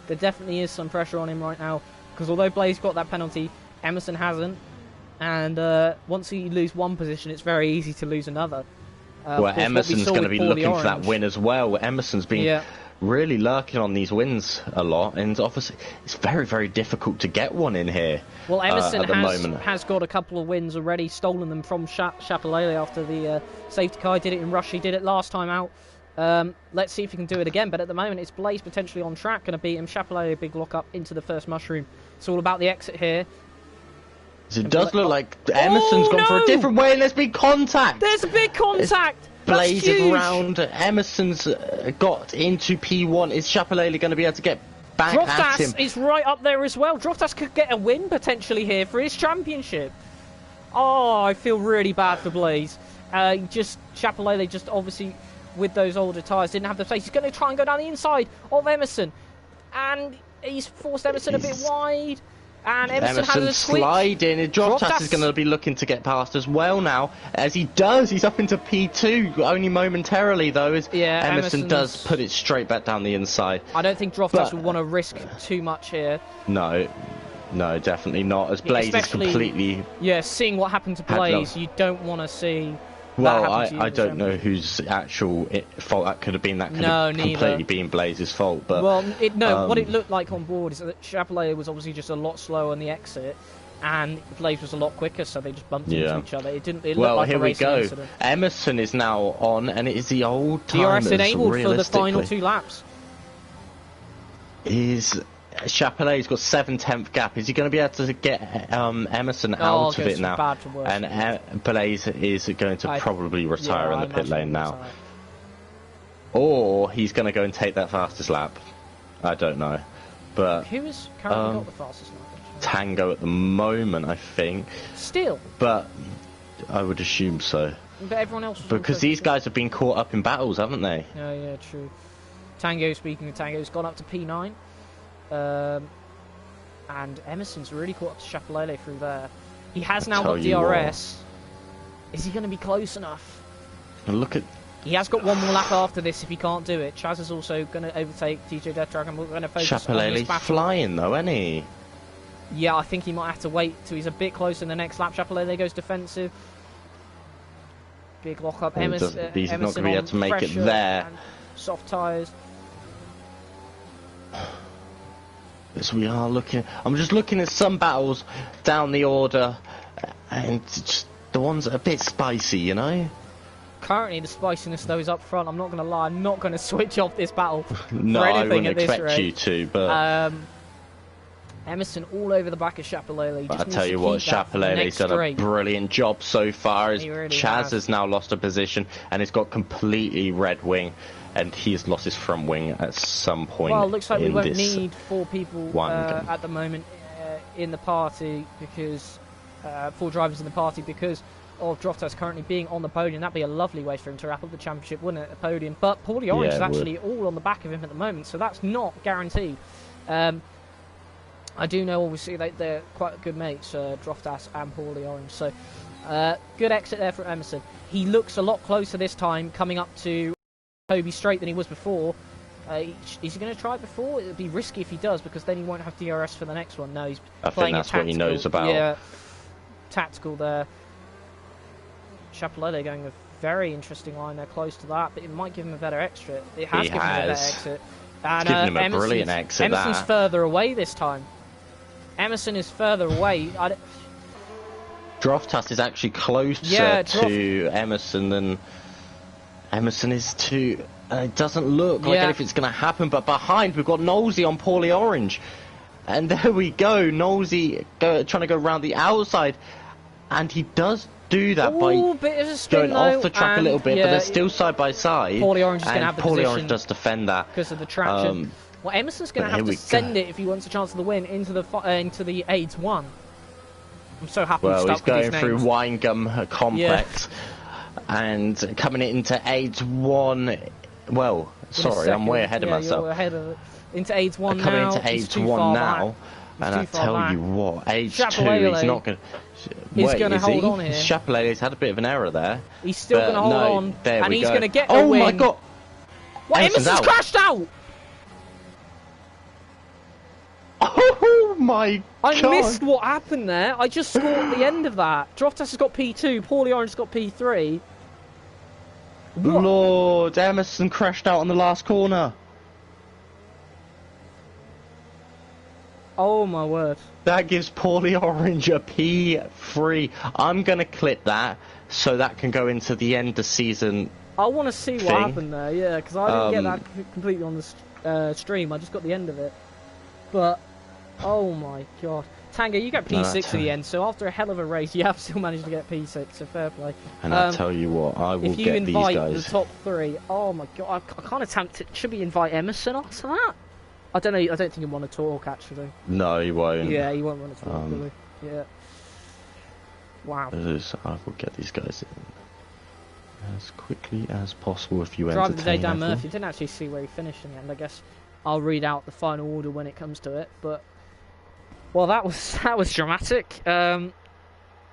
there definitely is some pressure on him right now. Because although Blaze got that penalty, Emerson hasn't. And once you lose one position, it's very easy to lose another. Well, Emerson's going to be looking for that win as well. Emerson's been really lurking on these wins a lot, and obviously it's very, very difficult to get one in here. Well, Emerson at the moment. has got a couple of wins already, stolen them from Chapelet after the safety car. He did it in Rush, he did it last time out. Let's see if he can do it again, but at the moment it's Blaze potentially on track, going to beat him. Chapelet, a big lock up into the first mushroom. It's all about the exit here. It does look like Emerson's gone for a different way, and there's been contact. There's a big contact. Blaze around. Emerson's got into P1. Is Chapelet going to be able to get back at him? Droftas is right up there as well. Droftas could get a win potentially here for his championship. Oh, I feel really bad for Blaze. Chapelet just obviously with those older tyres didn't have the space. He's going to try and go down the inside of Emerson, and he's forced Emerson a bit wide. And Emerson has a switch. Sliding. Droftas is going to be looking to get past as well now. As he does, he's up into P2, only momentarily though, as Emerson does put it straight back down the inside. I don't think Droftas would want to risk too much here. No, definitely not, as Blaze is completely... Yeah, seeing what happened to Blaze, you don't want to see... Well, I don't know whose actual fault that could have been. That could have completely been Blaze's fault. But well, what it looked like on board is that Chapelet was obviously just a lot slower on the exit. and Blaze was a lot quicker, so they just bumped into each other. It didn't. It well, looked like here a we racing go. incident. Emerson is now on, and it is the old timers. DRS enabled for the final 2 laps. Chapelet's got 7/10 gap. Is he going to be able to get Emerson out of it now? Bad to worse. And Blaze is going to probably retire in the pit lane now. Retire. Or he's going to go and take that fastest lap. I don't know. But who has currently got the fastest lap? Tango at the moment, I think. Still? But I would assume so. But everyone else was because these guys have been caught up in battles, haven't they? Yeah, true. Tango, speaking of Tango's gone up to P9. And Emerson's really caught up to Chapelele through there. He has now got DRS. Is he going to be close enough? Look at... He has got one more lap after this if he can't do it. Chaz is also going to overtake DJ Death Dragon. We're going to focus on this battle. flying though, isn't he? Yeah, I think he might have to wait till he's a bit closer in the next lap. Chapelele goes defensive. Big lock up. He's not going to be able to make it there. Soft tyres. As we are looking, I'm just looking at some battles down the order, and just the ones that are a bit spicy, you know. Currently, the spiciness though is up front. I'm not going to lie. I'm not going to switch off this battle. No, for I anything wouldn't expect you to, but Emerson all over the back of Chapelele. I tell you what, Chapelele's done a brilliant job so far. As really Chaz has now lost a position and he's got completely red wing, and he's lost his front wing at some point. Well, it looks like we won't need 4 people at the moment in the party, because 4 drivers in the party, because of Droftas currently being on the podium. That'd be a lovely way for him to wrap up the championship, wouldn't it? A podium. But Paulie Orange is actually all on the back of him at the moment, so that's not guaranteed. I do know, obviously, they're quite good mates, Droftas and Paulie Orange. So, good exit there from Emerson. He looks a lot closer this time, coming up to Toby Straight than he was before. Is he going to try it before? It would be risky if he does, because then he won't have DRS for the next one. No, he's playing I think that's what he knows about. Yeah, tactical there. Chapelele going a very interesting line there, close to that, but it might give him a better exit. It has given him a better exit. And, given him a brilliant exit. Emerson's further away this time. Emerson is further away. Droftas is actually closer to Emerson than Emerson is to... it doesn't look like anything's going to happen, but behind we've got Knowlesy on Paulie Orange. And there we go, Knowlesy trying to go around the outside. And he does do that by going off the track a little bit, but they're still side by side. Paulie Orange is going to have the position. Paulie Orange does defend that. Because of the traction. Well, Emerson's going to have to send it if he wants a chance of the win into the AIDS 1. I'm so happy he's stuck going with these through names. Winegum Complex and coming into AIDS 1. Well, sorry, I'm way ahead of myself. You're ahead of it. Into AIDS 1 coming now. into AIDS 1 now. And I tell you what, AIDS 2, he's not going to... He's going to hold on here. Chapelele's had a bit of an error there. He's still going to hold on. And he's going to get the Oh win. my god! What? Emerson's crashed out! Oh my god! I missed what happened there. I just scored at the end of that. Droftas has got P2, Paulie Orange has got P3. What? Lord, Emerson crashed out on the last corner. Oh my word. That gives Paulie Orange a P3. I'm going to clip that so that can go into the end of season. I want to see what happened there, yeah, because I didn't get that completely on the stream. I just got the end of it. But, oh my god. Tango, you got P6 at the end, so after a hell of a race, you have still managed to get P6, so fair play. And I tell you what, I will get these guys. If you invite the top 3, oh my god, I can't attempt it. Should we invite Emerson after that? I don't know, I don't think he'll want to talk, actually. No, he won't. Yeah, he won't want to talk, will he? Yeah. Wow. I will get these guys in as quickly as possible if you Driver of the day, Dan everyone. Murphy. Didn't actually see where he finished in the end. I guess I'll read out the final order when it comes to it, but... Well, that was dramatic. As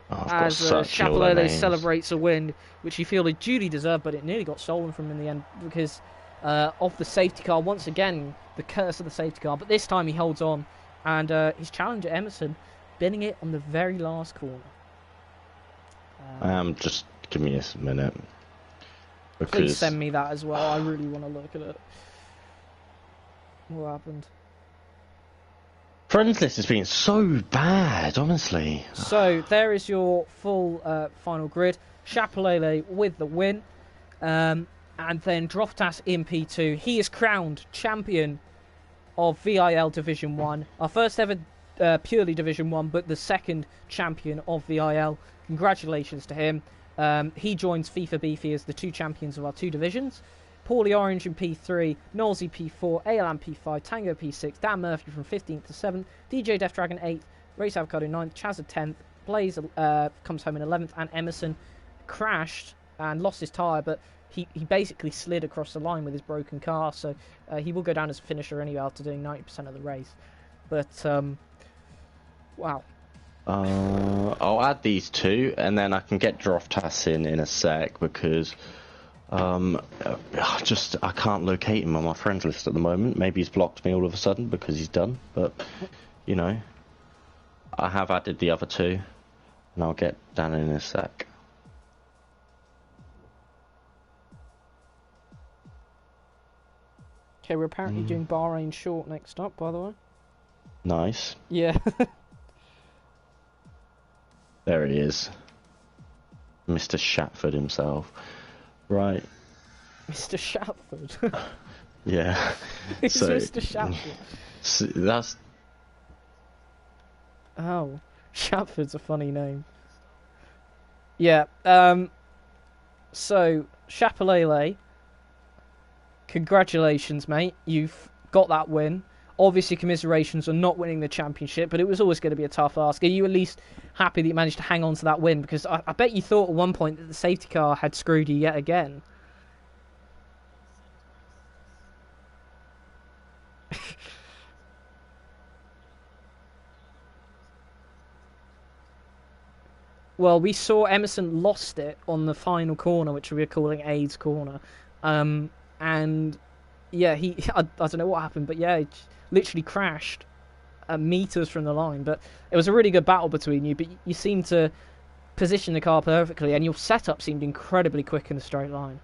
Chapelele celebrates a win, which he feel he duly deserved, but it nearly got stolen from him in the end because of the safety car. Once again, the curse of the safety car. But this time he holds on, and his challenger Emerson, binning it on the very last corner. Just give me a minute. Please send me that as well. I really want to look at it. What happened? Friends list has been so bad, honestly. So there is your full final grid. Chapelele with the win. And then Droftas in P2. He is crowned champion of VIL Division 1. Our first ever purely Division 1, but the second champion of VIL. Congratulations to him. He joins FIFA Beefy as the two champions of our two divisions. Paulie Orange in P3, Nolsey P4, Alan P5, Tango P6, Dan Murphy from 15th to 7th, DJ Death Dragon 8th, Race Avocado 9th, Chaz 10th, Blaze comes home in 11th, and Emerson crashed and lost his tyre, but he basically slid across the line with his broken car, so he will go down as a finisher anyway after doing 90% of the race. But, wow. I'll add these two, and then I can get Droftas in a sec, because I can't locate him on my friends list at the moment. Maybe he's blocked me all of a sudden because he's done, but, you know, I have added the other two, and I'll get Dan in a sec. Okay, we're apparently doing Bahrain Short next up, by the way. Nice. Yeah. There he is. Mr. Shatford himself. Right. Mr. Shatford? Yeah. Who's Mr. Shatford? So that's... Oh. Shatford's a funny name. Yeah, so, Chapelele, congratulations, mate. You've got that win. Obviously, commiserations on not winning the championship, but it was always going to be a tough ask. Are you at least happy that you managed to hang on to that win? Because I bet you thought at one point that the safety car had screwed you yet again. Well, we saw Emerson lost it on the final corner, which we were calling AIDS corner. And, yeah, I don't know what happened, but yeah, it literally crashed meters from the line. But it was a really good battle between you, but you seemed to position the car perfectly, and your setup seemed incredibly quick in the straight line.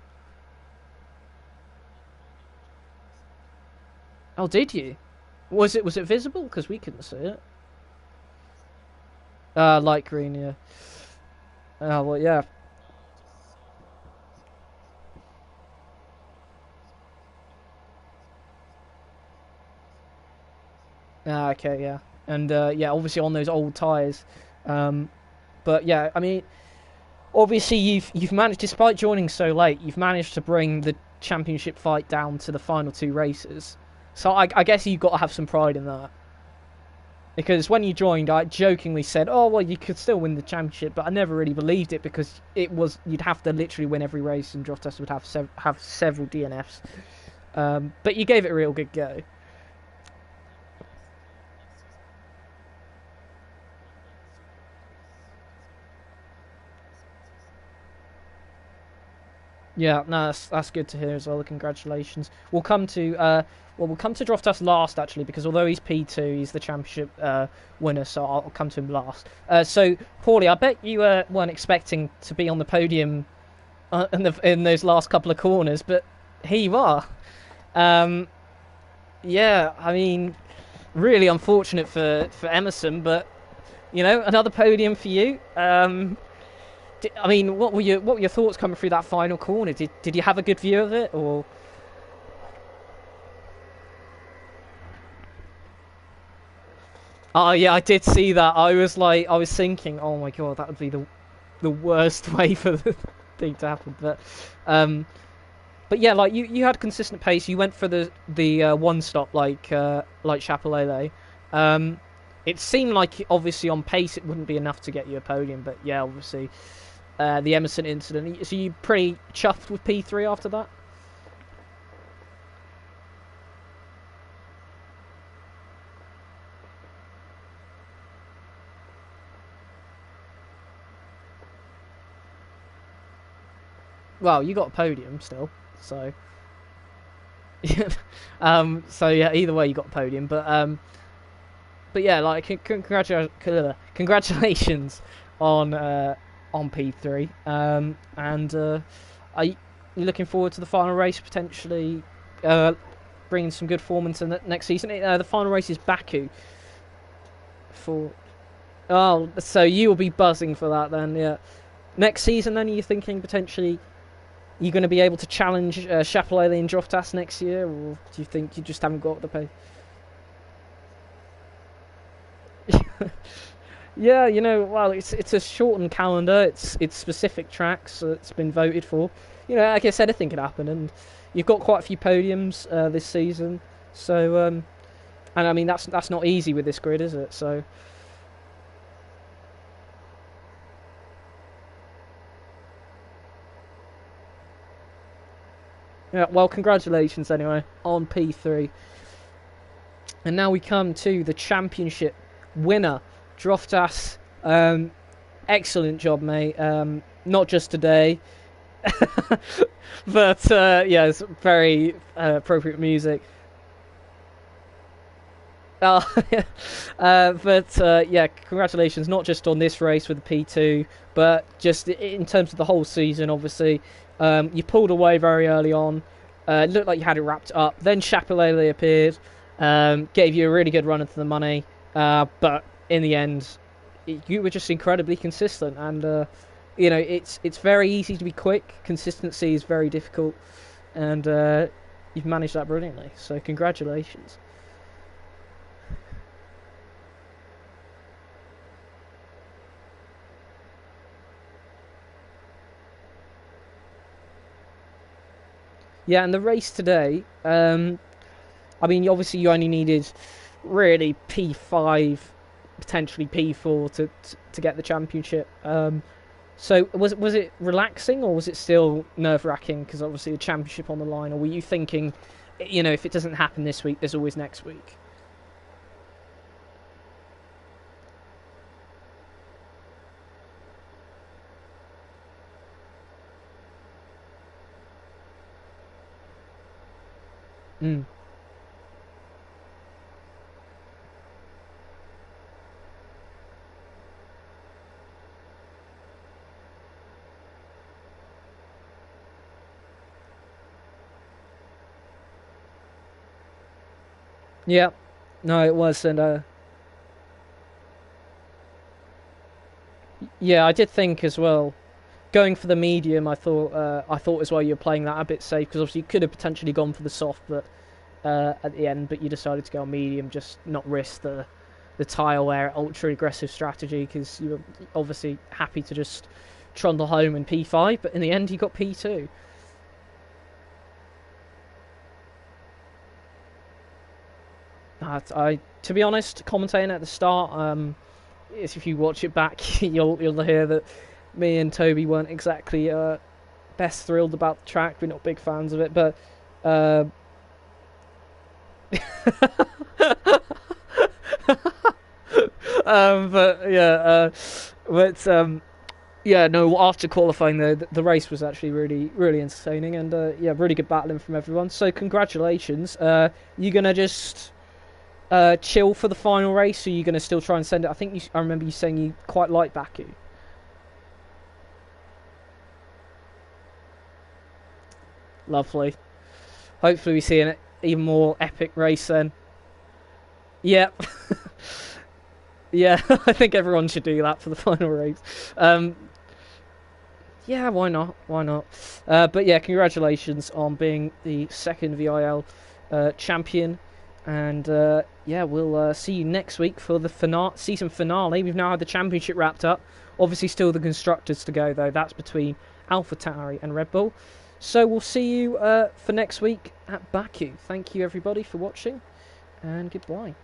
Oh, did you? Was it visible? Because we couldn't see it. Light green, yeah. Oh, well, yeah. Okay, yeah. And, yeah, obviously on those old tyres. But, yeah, I mean, obviously you've managed, despite joining so late, you've managed to bring the championship fight down to the final two races. So I guess you've got to have some pride in that. Because when you joined, I jokingly said, oh, well, you could still win the championship, but I never really believed it because you'd have to literally win every race and Droftas would have several DNFs. But you gave it a real good go. Yeah, no, that's good to hear as well. Congratulations. We'll come to Droftas last actually, because although he's P2, he's the championship winner, so I'll come to him last. So, Paulie, I bet you weren't expecting to be on the podium in those last couple of corners, but here you are. Yeah, I mean, really unfortunate for Emerson, but you know, another podium for you. I mean, what were your thoughts coming through that final corner? Did you have a good view of it, or? Oh yeah, I did see that. I was thinking, oh my god, that would be the worst way for the thing to happen. But yeah, like you had consistent pace. You went for the one stop like Chapelele. It seemed like obviously on pace it wouldn't be enough to get you a podium, but yeah, obviously the Emerson incident. So you pretty chuffed with P3 after that? Well, you got a podium still, so so yeah. Either way, you got a podium, but yeah, like congratulations on P3, and are you looking forward to the final race, potentially bringing some good form into the next season? The final race is Baku, For oh, so you will be buzzing for that then, yeah. Next season, then, are you thinking potentially you're going to be able to challenge Chapelele and Droftas next year, or do you think you just haven't got the pay? Yeah, you know, well, it's a shortened calendar. It's specific tracks that's been voted for. You know, like I said, anything can happen, and you've got quite a few podiums this season. So, and I mean that's not easy with this grid, is it? So. Yeah, well, congratulations anyway on P3. And now we come to the championship winner, Droftas. Excellent job, mate. Not just today, but yeah, it's very appropriate music. Yeah, congratulations, not just on this race with the P2, but just in terms of the whole season, obviously. You pulled away very early on. It looked like you had it wrapped up. Then Chapelele appeared, gave you a really good run into the money. But in the end, you were just incredibly consistent. And, you know, it's very easy to be quick. Consistency is very difficult. And you've managed that brilliantly. So congratulations. Yeah, and the race today, I mean, obviously you only needed really P5, potentially P4 to get the championship. So was it relaxing, or was it still nerve-wracking because obviously the championship on the line, or were you thinking, you know, if it doesn't happen this week, there's always next week? Mm. Yeah, no, it was, and yeah, I did think as well. Going for the medium, I thought as well you were playing that a bit safe because obviously you could have potentially gone for the soft, but at the end, but you decided to go on medium, just not risk the tire wear ultra aggressive strategy because you were obviously happy to just trundle home in P5, but in the end you got P2. To be honest, commentating at the start, if you watch it back, you'll hear that me and Toby weren't exactly best thrilled about the track. We're not big fans of it, but but yeah, yeah, no. After qualifying, the race was actually really entertaining, and yeah, really good battling from everyone. So congratulations. You gonna just chill for the final race, or are you gonna still try and send it? I remember you saying you quite like Baku. Lovely. Hopefully we see an even more epic race then. Yep. Yeah, I think everyone should do that for the final race. Yeah, why not? Why not? But yeah, congratulations on being the second VIL champion. And yeah, we'll see you next week for the season finale. We've now had the championship wrapped up. Obviously, still the constructors to go, though. That's between AlphaTauri and Red Bull. So we'll see you for next week at Baku. Thank you, everybody, for watching, and goodbye.